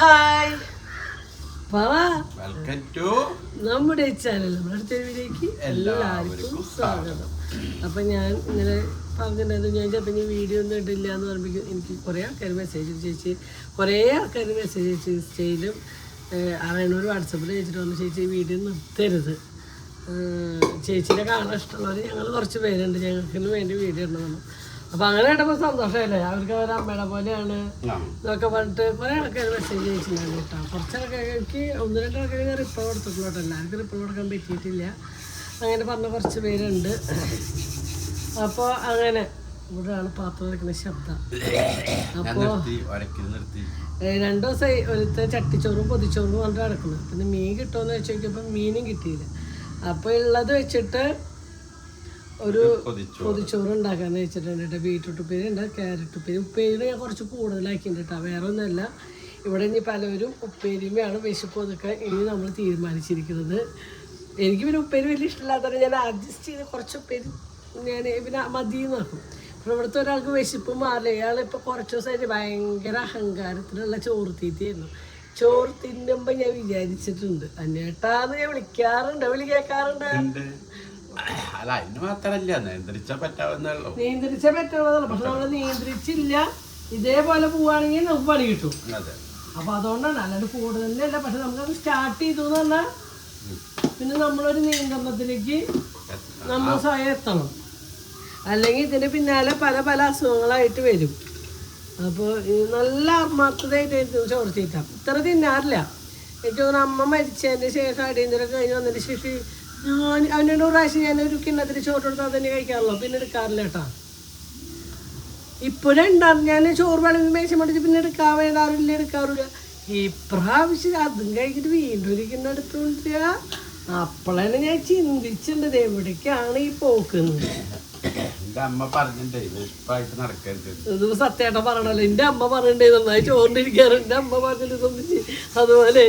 Hi welcome to നമ്മുടെ channel നമ്മുടെ വീഡിയോക്ക് എല്ലാവർക്കും സ്വാഗതം. അപ്പം ഞാൻ ഇന്നലെ പറഞ്ഞിട്ടുണ്ടായിരുന്നു ഞാൻ ചിലപ്പോൾ ഇനി വീഡിയോ ഒന്നും ഇട്ടില്ല എന്ന് പറയുമ്പോൾ എനിക്ക് കുറേ ആൾക്കാർ മെസ്സേജ് ചേച്ചി കുറേ ആൾക്കാർ മെസ്സേജ് അയച്ചു ഇൻസ്റ്റയിലും അറിയണവർ വാട്സപ്പിൽ ചോദിച്ചിട്ട് പറഞ്ഞു ചേച്ചി വീഡിയോ നിർത്തരുത്, ചേച്ചീനെ കാണാൻ ഇഷ്ടമുള്ളവർ ഞങ്ങൾ കുറച്ച് പേരുണ്ട്, ഞങ്ങൾക്ക് വേണ്ടി വീഡിയോ ഇടണം. അപ്പം അങ്ങനെ കേട്ടപ്പോൾ സന്തോഷമല്ലേ, അവർക്ക് അവർ അമ്മയുടെ പോലെയാണ് എന്നൊക്കെ പറഞ്ഞിട്ട് കുറേ ആൾക്കാർ മെസ്സേജ് അയച്ചിട്ടുണ്ടായിരുന്നു കേട്ടോ. കുറച്ച് ആൾക്കാർക്ക് ഒന്ന് രണ്ട് ആൾക്കാർ ഞാൻ റിപ്ലൈ കൊടുത്തിട്ടുള്ളൂ, എല്ലാവർക്കും റിപ്ലൈ കൊടുക്കാൻ പറ്റിയിട്ടില്ല. അങ്ങനെ പറഞ്ഞ കുറച്ച് പേരുണ്ട്. അപ്പോൾ അങ്ങനെ ഇവിടെയാണ് പാത്രം വരയ്ക്കുന്ന ശബ്ദം. അപ്പോൾ 2 ദിവസമായി ഒരുത്തെ ചട്ടിച്ചോറും പൊതിച്ചോറും പറഞ്ഞിട്ട് നടക്കുന്നത്. പിന്നെ മീൻ കിട്ടുമെന്ന് വെച്ച് നോക്കിയപ്പോൾ മീനും കിട്ടിയില്ല. അപ്പോൾ ഉള്ളത് വെച്ചിട്ട് ഒരു പൊതിച്ചോറ് ഉണ്ടാക്കാന്ന് വെച്ചിട്ടുണ്ട്. ബീട്രൂട്ട് ഉപ്പേരി ഉണ്ട്, ക്യാരറ്റ് ഉപ്പേരി. ഉപ്പേരി ഞാൻ കുറച്ച് കൂടുതലാക്കിയിട്ടുണ്ട് കേട്ടോ, വേറെ ഒന്നുമല്ല. ഇവിടെ ഇനി പലവരും ഉപ്പേരിയുമാണ് വിശപ്പ് ഒതുക്കാൻ ഇനി നമ്മൾ തീരുമാനിച്ചിരിക്കുന്നത്. എനിക്ക് പിന്നെ ഉപ്പേരി വലിയ ഇഷ്ടമില്ലാത്തത് ഞാൻ അഡ്ജസ്റ്റ് ചെയ്ത് കുറച്ച് ഉപ്പേരി ഞാൻ പിന്നെ മതിയെന്ന് നോക്കും. അപ്പോൾ ഇവിടുത്തെ ഒരാൾക്ക് വിശപ്പ് മാറില്ല. ഇയാളിപ്പോൾ കുറച്ച് ദിവസമായിട്ട് ഭയങ്കര അഹങ്കാരത്തിലുള്ള ചോറ് തീറ്റയായിരുന്നു. ചോറ് തിന്നുമ്പോൾ ഞാൻ വിചാരിച്ചിട്ടുണ്ട് അന്നേട്ടാന്ന് ഞാൻ വിളിക്കാറുണ്ട്, വിളി കേൾക്കാറുണ്ട്. അല്ല അതിന് മാത്രല്ല നിയന്ത്രിച്ചാ പറ്റാവുന്നുള്ളൂ, നിയന്ത്രിച്ചാൽ പറ്റാവുന്നതല്ല. പക്ഷെ നമ്മൾ നിയന്ത്രിച്ചില്ല ഇതേപോലെ പോവുകയാണെങ്കിൽ നമുക്ക് പണി കിട്ടും. അപ്പൊ അതുകൊണ്ടാണ്, അല്ലാണ്ട് കൂടുതലല്ല. പക്ഷെ നമുക്കത് സ്റ്റാർട്ട് ചെയ്തു എന്ന് പറഞ്ഞാൽ പിന്നെ നമ്മളൊരു നിയന്ത്രണത്തിലേക്ക് നമ്മൾ സ്വയം എത്തണം, അല്ലെങ്കിൽ ഇതിന് പിന്നാലെ പല പല അസുഖങ്ങളായിട്ട് വരും. അപ്പോൾ നല്ല ആത്മാർത്ഥതയായിട്ട് ചോറ് തീറ്റാം. ഇത്ര തിന്നാറില്ല. എനിക്ക് തോന്നുന്നു അമ്മ മരിച്ചതിൻ്റെ ശേഷം അടിയന്തരം കഴിഞ്ഞ് വന്നതിന് ശേഷം ഞാൻ അവനോട് പ്രാവശ്യം ഞാനൊരു കിണ്ണത്തിന് ചോറ് കൊടുത്താൽ തന്നെ കഴിക്കാറുള്ളൂ, പിന്നെ എടുക്കാറില്ല കേട്ടോ. ഇപ്പോഴുണ്ടാകും ഞാൻ ചോറ് വേണമെങ്കിൽ മേശം പഠിച്ച് പിന്നെ എടുക്കാറില്ല. ഇപ്രാവശ്യം അതും കഴിഞ്ഞിട്ട് വീണ്ടും ഒരു കിണ്ണ എടുത്തുകൊണ്ടിരിക്കുക. അപ്പോഴാണ് ഞാൻ ചിന്തിച്ചിട്ടുണ്ട് എവിടേക്കാണ് ഈ പോക്കുന്നത്. ഇത് സത്യേട്ടൻ പറയണല്ലോ, എൻ്റെ അമ്മ പറഞ്ഞിട്ടേ നന്നായി ചോറിണ്ടിരിക്കാറുണ്ട്. എൻ്റെ അമ്മ പറഞ്ഞിട്ട് അതുപോലെ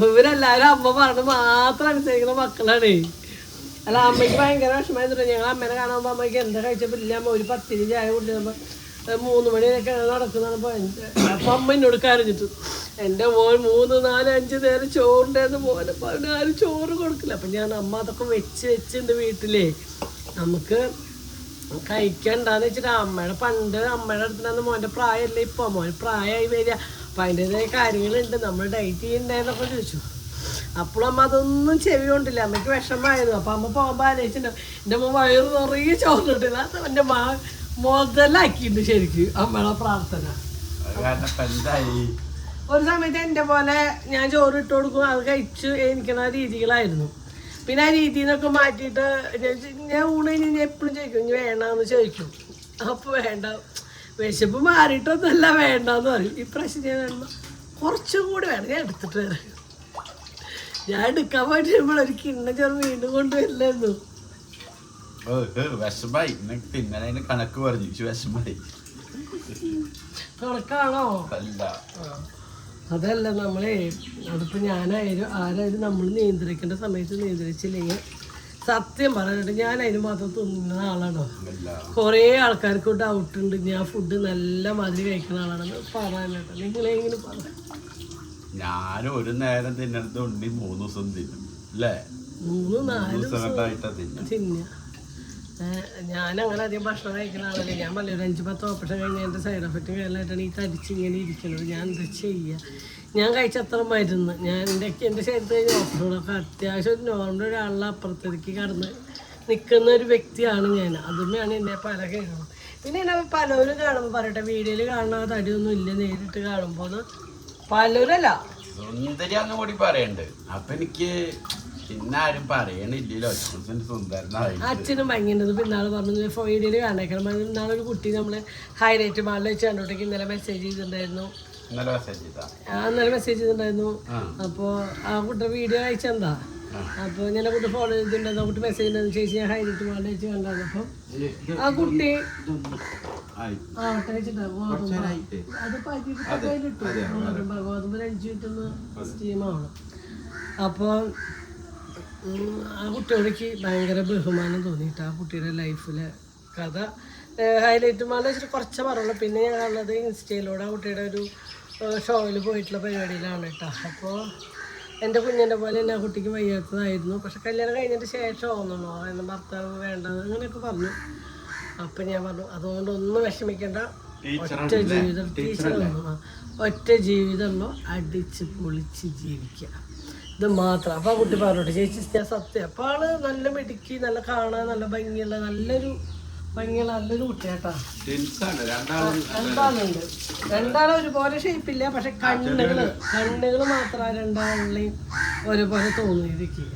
ഇവരെല്ലാവരും അമ്മ പറഞ്ഞ് മാത്രം അനുസരിക്കുന്ന മക്കളാണ്. അല്ല അമ്മയ്ക്ക് ഭയങ്കര വിഷമമായിരുന്നു. ഞങ്ങൾ അമ്മേനെ കാണുമ്പോൾ അമ്മയ്ക്ക് എന്താ കഴിച്ചപ്പോൾ ഇല്ല അമ്മ ഒരു 10 ചായ കുടിക്കുമ്പോൾ 3 മണിയൊക്കെ നടക്കുന്നതാണ്. അപ്പോൾ അമ്മ എന്നോട് കരഞ്ഞിട്ട് എൻ്റെ മോൻ 3, 4, 5 നേരം ചോറുണ്ടായിരുന്നു മോനെ, അപ്പോൾ ആരും ചോറ് കൊടുക്കില്ല. അപ്പം ഞാൻ അമ്മ അതൊക്കെ വെച്ചിട്ടുണ്ട് വീട്ടിലേ, നമുക്ക് കഴിക്കണ്ടെന്ന് വെച്ചിട്ട് അമ്മയുടെ പണ്ട് അമ്മയുടെ അടുത്തുനിന്ന് മോൻ്റെ പ്രായമല്ലേ ഇപ്പോൾ, മോൻ പ്രായമായി വരിക. അപ്പം അതിൻ്റെതായ കാര്യങ്ങളുണ്ട്, നമ്മൾ ഡയറ്റ് ചെയ്യണ്ടെന്നൊക്കെ ചോദിച്ചു. അപ്പോഴും അമ്മ അതൊന്നും ചെവി കൊണ്ടില്ല, അമ്മയ്ക്ക് വിഷമമായിരുന്നു. അപ്പം അമ്മ പോകുമ്പോൾ ആലോചിച്ചിട്ടുണ്ടാവും എൻ്റെ അമ്മ വയറ് നിറയെ ചോറിട്ടില്ല. അത് എൻ്റെ മുതലാക്കിയിട്ടുണ്ട് ശരിക്കും അമ്മയുടെ പ്രാർത്ഥന. ഒരു സമയത്ത് എൻ്റെ പോലെ ഞാൻ ചോറ് ഇട്ട് കൊടുക്കും, അത് കഴിച്ച് എനിക്കുന്ന രീതികളായിരുന്നു. പിന്നെ ആ രീതിയിൽ നിന്നൊക്കെ മാറ്റിയിട്ട് ഞാൻ ഊണ് കഴിഞ്ഞ് എപ്പോഴും ചോദിക്കും ഇനി വേണമെന്ന് ചോദിക്കും. അപ്പോൾ വേണ്ട, വിശപ്പ് മാറിയിട്ടൊന്നുമല്ല വേണ്ടെന്ന് പറയും. ഇപ്രാവശ്യം ഞാൻ വേണം കുറച്ചും കൂടി വേണം, ഞാൻ എടുത്തിട്ട് വരാം. ഞാൻ എടുക്കാൻ പറ്റുമ്പോൾ ഒരു കിണ്ണ ചോറ് വീണ്ടും കൊണ്ടുവരില്ലായിരുന്നു. കണക്ക് പറഞ്ഞു വിഷമായി. കണക്കാണോ? അതല്ല, നമ്മളെ അതിപ്പോൾ ഞാനായാലും ആരായാലും നമ്മൾ നിയന്ത്രിക്കേണ്ട സമയത്ത് നിയന്ത്രിച്ചില്ലെങ്കിൽ സത്യം പറയാനായിട്ട് ഞാൻ അതിന് മാത്രം തിന്നുന്ന ആളാണോ. കുറേ ആൾക്കാർക്ക് ഡൗട്ട് ഉണ്ട് ഞാൻ ഫുഡ് നല്ല മാതിരി കഴിക്കുന്ന ആളാണെന്ന് പറയാനായിട്ട്. നിങ്ങളെങ്ങനെ പറയാം? ഞാൻ ഒരു നേരം തിന്നത് 3 ദിവസം തിന്നും അല്ലേ, 3-4 ദിവസം തിന്നുക. ഞാനങ്ങനെ അധികം ഭക്ഷണം കഴിക്കുന്ന ആളല്ലേ. ഞാൻ പറഞ്ഞ ഒരു 5-10 ഓപ്പറേഷൻ കഴിഞ്ഞ് എൻ്റെ സൈഡ് എഫക്റ്റ് കാര്യമായിട്ടാണ് ഈ തടിച്ച് ഇങ്ങനെ ഇരിക്കുന്നത്. ഞാൻ എന്താ ചെയ്യുക? ഞാൻ കഴിച്ച അത്ര മരുന്ന് ഞാൻ എൻ്റെ ശരീരത്തിൽ കഴിഞ്ഞ ഓപ്പറേഷനൊക്കെ അത്യാവശ്യം ഒരു നോർമൽ ഒരാളുടെ അപ്പുറത്തേക്ക് കടന്ന് നിൽക്കുന്ന ഒരു വ്യക്തിയാണ് ഞാൻ. അതുമയാണ് എന്നെ പല കേൾക്കണം. പിന്നെ എന്നെ പലവരും കാണുമ്പോൾ പറയട്ടെ, വീഡിയോയിൽ കാണുന്ന തടിയൊന്നും ഇല്ല, നേരിട്ട് കാണുമ്പോൾ പലരല്ല സുന്ദരിയാന്ന് കൂടി പറയണ്ട്. അപ്പൊ എനിക്ക് ഇന്നാരും പറയണില്ലല്ലോ അച്ഛനും ഭംഗിയുണ്ട്. പിന്നാൾ പറഞ്ഞു വീഡിയോയിൽ കാണേക്കണം. ഇന്നാളൊരു കുട്ടി നമ്മള് ഹൈലൈറ്റ് മാളിൽ വെച്ച് കണ്ടോട്ടേക്ക് ഇന്നലെ മെസ്സേജ് ചെയ്തിട്ടുണ്ടായിരുന്നു. ഇന്നലെ മെസ്സേജ് ചെയ്തിട്ടുണ്ടായിരുന്നു. അപ്പോൾ ആ കുട്ടിയുടെ വീഡിയോ അയച്ചെന്താ. അപ്പോൾ ഞാൻ ആ കുട്ടി ഫോളോ ചെയ്തിട്ടുണ്ടായിരുന്നു. ആ കുട്ടി മെസ്സേജ് ഉണ്ടായിരുന്നു, ചേച്ചി ഞാൻ ഹൈലൈറ്റ് മാളിൽ വെച്ച് കണ്ടായിരുന്നു. അപ്പോൾ ആ കുട്ടി ഗോതമ്പ് 5 മിനിറ്റ് സ്റ്റീമാവണം. അപ്പോൾ ആ കുട്ടിയോടേക്ക് ഭയങ്കര ബഹുമാനം തോന്നിയിട്ട് ആ കുട്ടിയുടെ ലൈഫിലെ കഥ ഹൈലൈറ്റ് മാല വെച്ചിട്ട് കുറച്ച് പറയുള്ളൂ. പിന്നെ ഞാൻ കാണുന്നത് ഇൻസ്റ്റയിലൂടെ ആ കുട്ടിയുടെ ഒരു ഷോയിൽ പോയിട്ടുള്ള പരിപാടിയിലാണ് കേട്ടോ. അപ്പോൾ എൻ്റെ കുഞ്ഞിൻ്റെ പോലെ തന്നെ ആ കുട്ടിക്ക് വയ്യാത്തതായിരുന്നു. പക്ഷെ കല്യാണം കഴിഞ്ഞതിന് ശേഷം തോന്നുന്നു എന്നെ ഭർത്താവ് വേണ്ട അങ്ങനെയൊക്കെ പറഞ്ഞു. അപ്പം ഞാൻ പറഞ്ഞു അതുകൊണ്ടൊന്നും വിഷമിക്കേണ്ട, ഒറ്റ ജീവിതം ഒറ്റ ജീവിതമുള്ളൂ, അടിച്ച് പൊളിച്ച് ജീവിക്കുക, ഇത് മാത്രം. അപ്പോൾ ആ കുട്ടി പറഞ്ഞോട്ടെ ചേച്ചി ഞാൻ സത്യം. അപ്പോൾ ആള് നല്ല മിടുക്കി, നല്ല കാണാൻ നല്ല ഭംഗിയുള്ള നല്ലൊരു കുട്ടിയാട്ടാ. രണ്ടാളും ഒരുപോലെ ഷേപ്പില്ല, പക്ഷെ കണ്ണുകൾ മാത്രം രണ്ടാളെയും ഒരുപോലെ തോന്നിയിരിക്കുക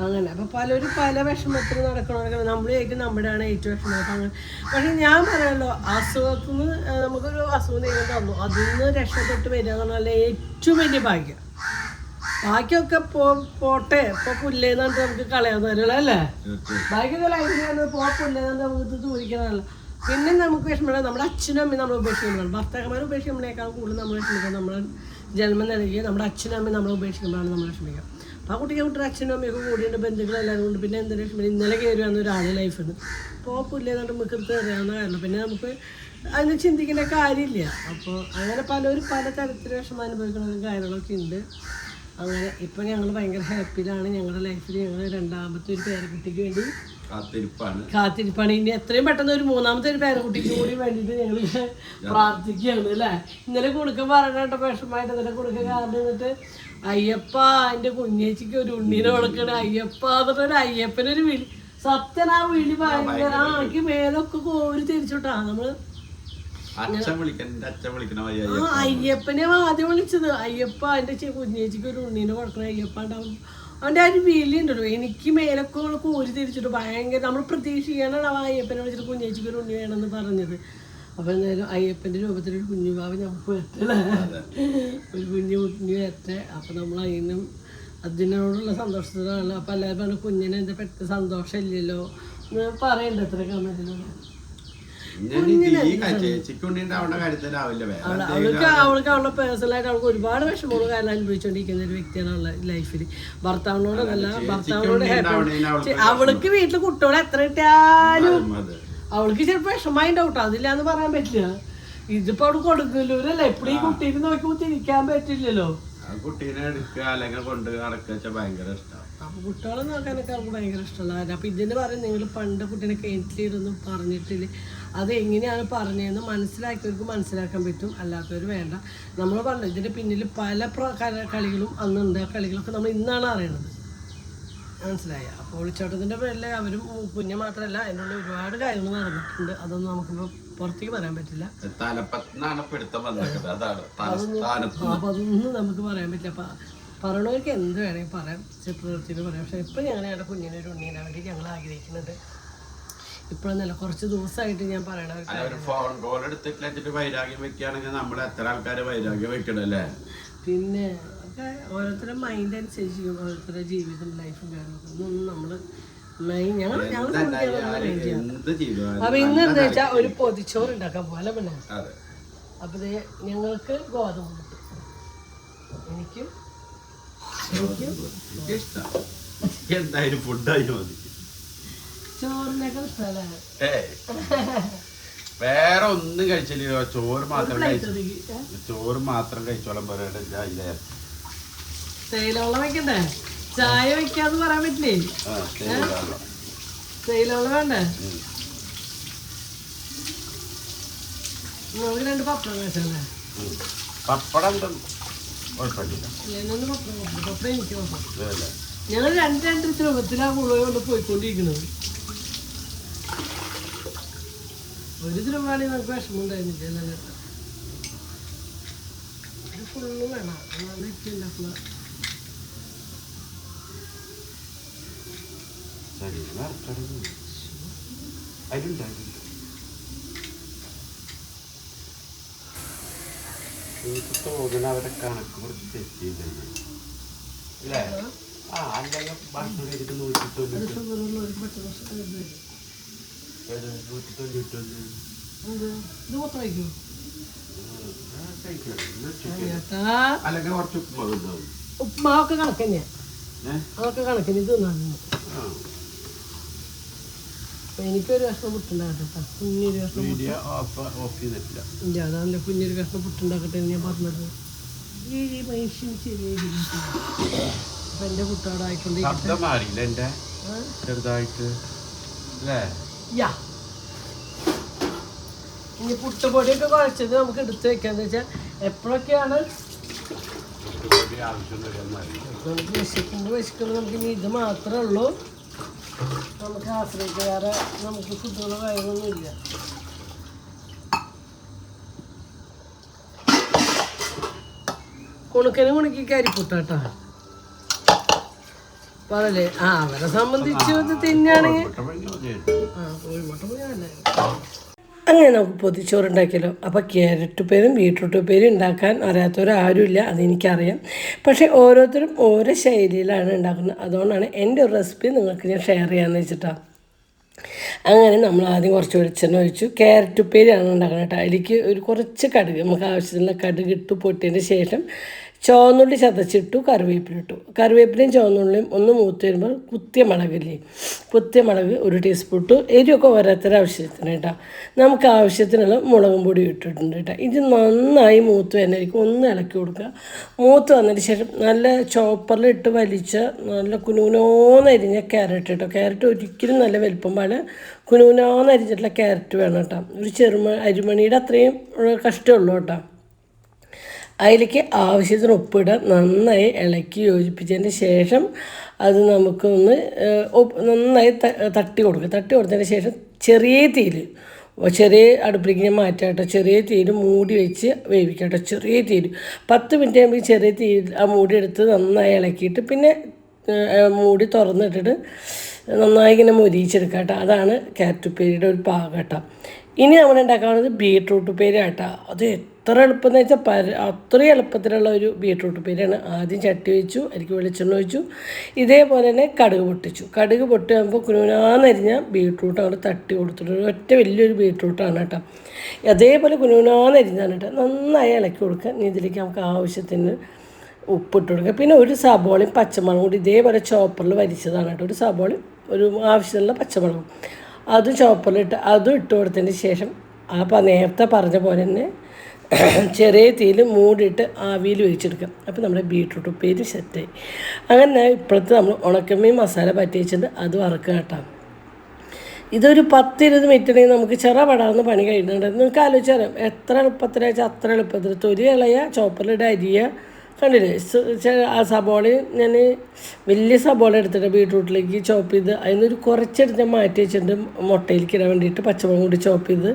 അങ്ങനെ. അപ്പം പലരും പല വിഷമത്തിൽ നടക്കണവരൊക്കെ നമ്മൾ ചോദിക്കും നമ്മുടെയാണ് ഏറ്റവും വിഷമം അങ്ങനെ. പക്ഷെ ഞാൻ പറയാമല്ലോ, അസുഖത്തിന് നമുക്കൊരു അസുഖം ദൈവം തന്നു, അതിൽ നിന്ന് രക്ഷപ്പെട്ട് വരിക എന്ന് പറഞ്ഞാൽ ഏറ്റവും വലിയ ഭാഗ്യം. ബാക്കിയൊക്കെ പോട്ടെ, ഇപ്പോൾ പുല്ലേന്ന് നമുക്ക് കളയാൻ തരുമല്ലോ അല്ലേ. ബാക്കിയൊക്കെ ലൈഫിൽ പുല്ലേന്ന് നമുക്ക് തൂരിക്കണമല്ലോ. പിന്നെ നമുക്ക് വിഷമിക്കണം, നമ്മുടെ അച്ഛനും അമ്മയും നമ്മൾ ഉപേക്ഷിക്കുമ്പോഴാണ്. ഭർത്താക്കന്മാർ ഉപേക്ഷിക്കുമ്പോഴേക്കാൾ കൂടുതൽ നമ്മൾ വിഷമിക്കുക നമ്മൾ ജന്മം നൽകി നമ്മുടെ അച്ഛനും അമ്മയും നമ്മൾ ഉപേക്ഷിക്കുമ്പോഴാണ് നമ്മൾ വിഷമിക്കുക. അപ്പോൾ ആ കുട്ടിയുടെ അച്ഛനും അമ്മയൊക്കെ കൂടിയുണ്ട്, ബന്ധുക്കളെല്ലാവരും കൊണ്ട്. പിന്നെ എന്തെങ്കിലും വിഷമിക്കും, ഇന്നലെ കയറി വന്ന ഒരാൾ ലൈഫിൽ നിന്ന് ഇപ്പോൾ പുല്ലേന്ന് മിക്കത്ത് അറിയാവുന്ന കാരണം പിന്നെ നമുക്ക് അതിന് ചിന്തിക്കേണ്ട കാര്യമില്ല. അപ്പോൾ അങ്ങനെ പലരും പല തരത്തിൽ വിഷമം അനുഭവിക്കുന്ന കാര്യങ്ങളൊക്കെ ഉണ്ട്. അങ്ങനെ ഇപ്പം ഞങ്ങൾ ഭയങ്കര ഹാപ്പിയിലാണ്. ഞങ്ങളുടെ ലൈഫിൽ ഞങ്ങൾ രണ്ടാമത്തെ ഒരു പേരക്കുട്ടിക്ക് വേണ്ടി കാത്തിരിപ്പാണ്. ഇനി എത്രയും പെട്ടെന്ന് ഒരു മൂന്നാമത്തെ ഒരു പേരക്കുട്ടിക്ക് കൂടി വേണ്ടിയിട്ട് ഞങ്ങൾ പ്രാർത്ഥിക്കുകയാണ് അല്ലേ. ഇന്നലെ കൊടുക്കാൻ പറഞ്ഞിട്ട് വിഷമമായിട്ട് ഇന്നലെ കൊടുക്കാൻ കാരണം എന്നിട്ട് അയ്യപ്പ എൻ്റെ കുഞ്ഞേച്ചിക്ക് ഒരു ഉണ്ണീനെ കൊടുക്കണേ അയ്യപ്പ എന്നിട്ടൊരു അയ്യപ്പനൊരു വിളി. സത്യൻ ആ വിളി ഭയങ്കര എനിക്ക് മേലൊക്കെ കോരി തിരിച്ചോട്ടാ. നമ്മള് അയ്യപ്പനെ ആദ്യം വിളിച്ചത്. അയ്യപ്പ എൻ്റെ കുഞ്ഞേച്ചിക്ക് ഒരു ഉണ്ണീനെ കൊടുക്കണ അയ്യപ്പ ഉണ്ടാവും. അവൻ്റെ ആ ഒരു വിളി ഉണ്ടല്ലോ, എനിക്ക് മേലൊക്കെ കോരി തിരിച്ചിട്ട് ഭയങ്കര നമ്മൾ പ്രതീക്ഷിക്കാനാണ് ആ അയ്യപ്പനെ വിളിച്ചിട്ട് കുഞ്ഞേച്ചിക്ക് ഒരു ഉണ്ണി വേണമെന്ന് പറഞ്ഞത്. അപ്പോൾ എന്തായാലും അയ്യപ്പൻ്റെ രൂപത്തിലൊരു കുഞ്ഞു ഭാവി നമുക്ക് പറ്റില്ല, ഒരു കുഞ്ഞു വരട്ടെ. അപ്പോൾ നമ്മൾ അതിനോടുള്ള സന്തോഷത്തിലാണ്. അപ്പോൾ എല്ലാവരും പറഞ്ഞു കുഞ്ഞിനെ എന്താ പെട്ടെന്ന് സന്തോഷമില്ലല്ലോ എന്ന് പറയണ്ട എത്ര കമന്റിലൂടെ. അവൾക്ക് അവളുടെ പേഴ്സണലായിട്ട് അവൾക്ക് ഒരുപാട് വിഷമങ്ങൾ കാരണം അനുഭവിച്ചുകൊണ്ടിരിക്കുന്ന ഒരു വ്യക്തിയാണ് അവളുടെ ലൈഫിൽ. ഭർത്താവിനോടല്ല, ഭർത്താവിനോട് ഹാപ്പി. അവൾക്ക് വീട്ടിൽ കുട്ടികളെ എത്ര കിട്ടിയാലും അവൾക്ക് ചിലപ്പോൾ വിഷമായി ഉണ്ടാവും, അതില്ലാന്ന് പറയാൻ പറ്റില്ല. ഇതിപ്പോ അവിടെ കൊടുക്കലൂരല്ലേ എപ്പോഴും ഈ കുട്ടീനെ നോക്കി തിരിക്കാൻ പറ്റില്ലല്ലോ. കുട്ടീനെ എടുക്കുക അല്ലെങ്കിൽ കൊണ്ട് നടക്കുക ഭയങ്കര ഇഷ്ടമാണ്. അപ്പൊ കുട്ടികളെ നോക്കാനൊക്കെ അവർക്ക് ഭയങ്കര ഇഷ്ടമുള്ള കാര്യം. അപ്പൊ ഇതിന് പറയും നിങ്ങൾ പണ്ട് കുട്ടീനെ കിണറ്റിലിരുന്നും പറഞ്ഞിട്ടില്ല, അത് എങ്ങനെയാണ് പറഞ്ഞതെന്ന് മനസ്സിലാക്കിയവർക്ക് മനസ്സിലാക്കാൻ പറ്റും, അല്ലാത്തവർ വേണ്ട. നമ്മൾ പറഞ്ഞു ഇതിൻ്റെ പിന്നിൽ പല കളികളും അന്നുണ്ട്. ആ കളികളൊക്കെ നമ്മൾ ഇന്നാണ് അറിയണത്, മനസ്സിലായ. അപ്പോൾ ഒളിച്ചോട്ടത്തിൻ്റെ പേരിൽ അവരും കുഞ്ഞ് മാത്രമല്ല അതിനുള്ള ഒരുപാട് കാര്യങ്ങൾ നടന്നിട്ടുണ്ട്. അതൊന്നും നമുക്കിപ്പോൾ പുറത്തേക്ക് പറയാൻ പറ്റില്ല, അപ്പോൾ അതൊന്നും നമുക്ക് പറയാൻ പറ്റില്ല. അപ്പം പറയണവർക്ക് എന്ത് വേണമെങ്കിൽ പറയാം, പ്രവൃത്തിയിൽ പറയാം. പക്ഷേ ഇപ്പം ഞങ്ങൾ ഞങ്ങളുടെ കുഞ്ഞിനെ ഒരു ഉണ്ണീനെ വേണ്ടി ഞങ്ങൾ ആഗ്രഹിക്കുന്നുണ്ട്. ഇപ്പോഴൊന്നല്ല, കുറച്ച് ദിവസമായിട്ട് ഞാൻ പിന്നെ ഓരോരുത്തരുടെ മൈൻഡ് അനുസരിച്ച് ഓരോരുത്തരുടെ ജീവിതം ലൈഫും കാര്യങ്ങളൊക്കെ ഒന്നും നമ്മൾ അപ്പൊ ഇന്ന് എന്താ വെച്ചാൽ ഒരു പൊതിച്ചോറ് ഉണ്ടാക്കാൻ പോലെ പിന്നെ. അപ്പൊ ഞങ്ങൾക്ക് ഗോതമ്പ് എനിക്കും എന്തായാലും ഫുഡായി മതി. ചോറിനൊക്കെ ഇഷ്ടമല്ലേ? വേറെ ഒന്നും കഴിച്ചില്ല, ചോറ് മാത്രം കഴിച്ചോളം പറയട്ടെ. തേയിലവെള്ളം വെക്കണ്ടേ? ചായ വെക്കാന്ന് പറയാൻ പറ്റില്ലേ? തേയിലവെള്ളം വേണ്ടേ? നമുക്ക് 2 പപ്പടം കഴിച്ചല്ലേ? പപ്പടം ഞങ്ങൾ 2 രൂപത്തിലാണ് മുഴുവൻ കൊണ്ട് പോയിക്കൊണ്ടിരിക്കുന്നത്. 1 രൂപയാണ് നമുക്ക് വിഷമം ഉണ്ടായിരുന്നില്ല. ഇത് ഫുള്ള് വേണം, ഉണ്ടാക്കുന്ന തോന്നുന്ന അവരുടെ കണക്ക് കുറച്ച് തെറ്റിയില്ലേ? അല്ലെങ്കിൽ ഭക്ഷണം കഴിച്ചിട്ട് 190 അല്ലെങ്കിൽ കുറച്ച് ഉപ്പുമാവ് ഉണ്ടാവും. ഉപ്പുമാവൊക്കെ കണക്ക് തന്നെയാ, അതൊക്കെ കണക്കിന് തിന്നാ. എനിക്കൊരു കഷ്ണം പുട്ടുണ്ടാകട്ടെ കേട്ടോ, കുഞ്ഞൊരു കഷ്ണം പുട്ട്. ഇല്ല അതല്ല, കുഞ്ഞൊരു കഷ്ണം പുട്ടുണ്ടാക്കട്ടെ എന്ന് ഞാൻ പറഞ്ഞത്. ഈ മനുഷ്യൻ ശരിയായില്ല. അപ്പം എൻ്റെ പുട്ടവിടെ ആയിക്കൊണ്ടിരിക്കട്ടെ. ഇനി പുട്ടുപൊടിയൊക്കെ കുഴച്ചത് നമുക്ക് എടുത്ത് വെക്കാന്ന് വെച്ചാൽ എപ്പോഴൊക്കെയാണ് നമുക്ക് വിശക്കുമ്പോൾ നമുക്ക് ഇനി ഇത് മാത്രമേ ഉള്ളൂ നമുക്ക് ആശ്രയിക്കുക. വേറെ നമുക്ക് ഫുഡുകളോ കാര്യങ്ങളൊന്നുമില്ല. കുണുക്കി കരിപ്പുട്ടാട്ടാ. അപ്പം അതല്ലേ അവരെ സംബന്ധിച്ച് ഇത് തിന്നാണെങ്കിൽ കോഴിമുട്ട പോയാലേ. അങ്ങനെ നമുക്ക് പൊതിച്ചോറുണ്ടാക്കിയല്ലോ. അപ്പോൾ ക്യാരറ്റ് ഉപ്പേരും ബീട്രൂട്ട് ഉപ്പേരും ഉണ്ടാക്കാൻ അറിയാത്തവരാരുമില്ല, അതെനിക്കറിയാം. പക്ഷേ ഓരോരുത്തരും ഓരോ ശൈലിയിലാണ് ഉണ്ടാക്കുന്നത്. അതുകൊണ്ടാണ് എൻ്റെ ഒരു റെസിപ്പി നിങ്ങൾക്ക് ഞാൻ ഷെയർ ചെയ്യാമെന്ന് വെച്ചിട്ടാണ്. അങ്ങനെ നമ്മൾ ആദ്യം കുറച്ച് വെളിച്ചെണ്ണ ഒഴിച്ചു. ക്യാരറ്റ് ഉപ്പേരിയാണ് ഉണ്ടാക്കുന്നത് കേട്ടോ. അതിലേക്ക് ഒരു കുറച്ച് കടുക്, നമുക്ക് ആവശ്യത്തിനുള്ള കടുക് ഇട്ട് പൊട്ടിയതിന് ശേഷം ചുവന്നുള്ളി ചതച്ചിട്ടു, കറിവേപ്പിലിട്ടു. കറിവേപ്പിലയും ചുവന്നുള്ളിയും ഒന്ന് മൂത്ത് വരുമ്പോൾ കുത്തിയ മുളകില്ലേ, കുത്തിയ മുളക് 1 ടീസ്പൂൺ ഇട്ടു. എരിവൊക്കെ ഓരോരുത്തരുടെ ആവശ്യത്തിന് കേട്ടോ. നമുക്ക് ആവശ്യത്തിനുള്ള മുളകും പൊടി ഇട്ടിട്ടുണ്ട് കേട്ടോ. ഇത് നന്നായി മൂത്ത് വരുന്നതായിരിക്കും, ഒന്ന് ഇളക്കി കൊടുക്കുക. മൂത്ത് വന്നതിന് ശേഷം നല്ല ചോപ്പറിലിട്ട് വലിച്ച നല്ല കുനുകുനോന്നരിഞ്ഞ ക്യാരറ്റ് കേട്ടോ. ക്യാരറ്റ് ഒരിക്കലും നല്ല വലിപ്പം പാടില്ല, കുനുകുനോന്നരിഞ്ഞിട്ടുള്ള ക്യാരറ്റ് വേണം കേട്ടോ. ഒരു അരിമണിയുടെ അത്രയും കഷ്ടമുള്ളൂ കേട്ടോ. അതിലേക്ക് ആവശ്യത്തിന് ഉപ്പിടുക, നന്നായി ഇളക്കി യോജിപ്പിച്ചതിന് ശേഷം അത് നമുക്കൊന്ന് നന്നായി തട്ടി കൊടുക്കുക. തട്ടി കൊടുത്തതിന് ശേഷം ചെറിയ അടുപ്പിലേക്ക് ഞാൻ മാറ്റാം കേട്ടോ. ചെറിയ തീയിൽ മൂടി വെച്ച് വേവിക്കാം കേട്ടോ. ചെറിയ തീയിൽ 10 മിനിറ്റ് ആകുമ്പോൾ ചെറിയ തീയിൽ ആ മൂടി എടുത്ത് നന്നായി ഇളക്കിയിട്ട് പിന്നെ മൂടി തുറന്നിട്ടിട്ട് നന്നായി ഇങ്ങനെ മൊരിയിച്ചെടുക്കാം കേട്ടോ. അതാണ് ക്യാരറ്റ് ഉപ്പേരിയുടെ ഒരു പാകം കേട്ടോ. ഇനി നമ്മൾ ഉണ്ടാക്കാവുന്നത് ബീട്രൂട്ട് ഉപ്പേരി കേട്ടോ. അത് എത്ര എളുപ്പം എന്ന് വെച്ചാൽ അത്രയും എളുപ്പത്തിലുള്ള ഒരു ബീട്രൂട്ട് ഉപ്പേരിയാണ്. ആദ്യം ചട്ടി വെച്ചു, അതിലേക്ക് വെളിച്ചെണ്ണ ഒഴിച്ചു, ഇതേപോലെ തന്നെ കടുക് പൊട്ടിച്ചു. കടുക് പൊട്ടിയാകുമ്പോൾ കുനുകുനാന്നരിഞ്ഞ ബീട്രൂട്ട് അങ്ങോട്ട് തട്ടി കൊടുത്തിട്ട് ഒറ്റ വലിയൊരു ബീട്രൂട്ടാണ് കേട്ടോ. അതേപോലെ കുനുകുനാന്നരിഞ്ഞാണ് കേട്ടോ. നന്നായി ഇളക്കി കൊടുക്കുക. ഇനി ഇതിലേക്ക് നമുക്ക് ആവശ്യത്തിന് ഉപ്പിട്ട് കൊടുക്കുക. പിന്നെ ഒരു സബോളയും പച്ചമുളകും കൂടി ഇതേപോലെ ചോപ്പറിൽ വരിച്ചതാണ് കേട്ടോ. ഒരു സബോളയും ഒരു ആവശ്യമുള്ള പച്ചമുളകും അതും ചോപ്പറിലിട്ട് അതും ഇട്ട് കൊടുത്തതിന് ശേഷം നേരത്തെ പറഞ്ഞ പോലെ തന്നെ ചെറിയ തീയിൽ മൂടിയിട്ട് ആവിയിൽ വേവിച്ചെടുക്കാം. അപ്പോൾ നമ്മുടെ ബീട്രൂട്ട് ഉപ്പേരി സെറ്റായി. അങ്ങനെ ഇപ്പോഴത്തെ നമ്മൾ ഉണക്കമീൻ മസാല പറ്റി വെച്ചിട്ട് അത് വറക്കുക കേട്ടോ. ഇതൊരു 10-20 മിനിറ്റ് ഉണ്ടെങ്കിൽ നമുക്ക് ചെറുപടാവുന്ന പണി കഴിയുന്നുണ്ട്. നിങ്ങൾക്ക് ആലോചിച്ചറിയാം എത്ര എളുപ്പത്തിലാച്ചാൽ അത്ര എളുപ്പത്തിൽ. തൊലി കളയുക, ചോപ്പറിലിട്ട് അരിയുക. കണ്ടില്ലേ, ആ സബോളയും ഞാൻ വലിയ സബോള എടുത്തിട്ട് ബീട്രൂട്ടിലേക്ക് ചോപ്പ് ചെയ്ത് അതിനൊരു കുറച്ചെടുത്ത് ഞാൻ മാറ്റി വെച്ചിട്ടുണ്ട് മുട്ടയിലേക്ക് ഇടാൻ വേണ്ടിയിട്ട്. പച്ചമുളകും കൂടി ചോപ്പ് ചെയ്ത്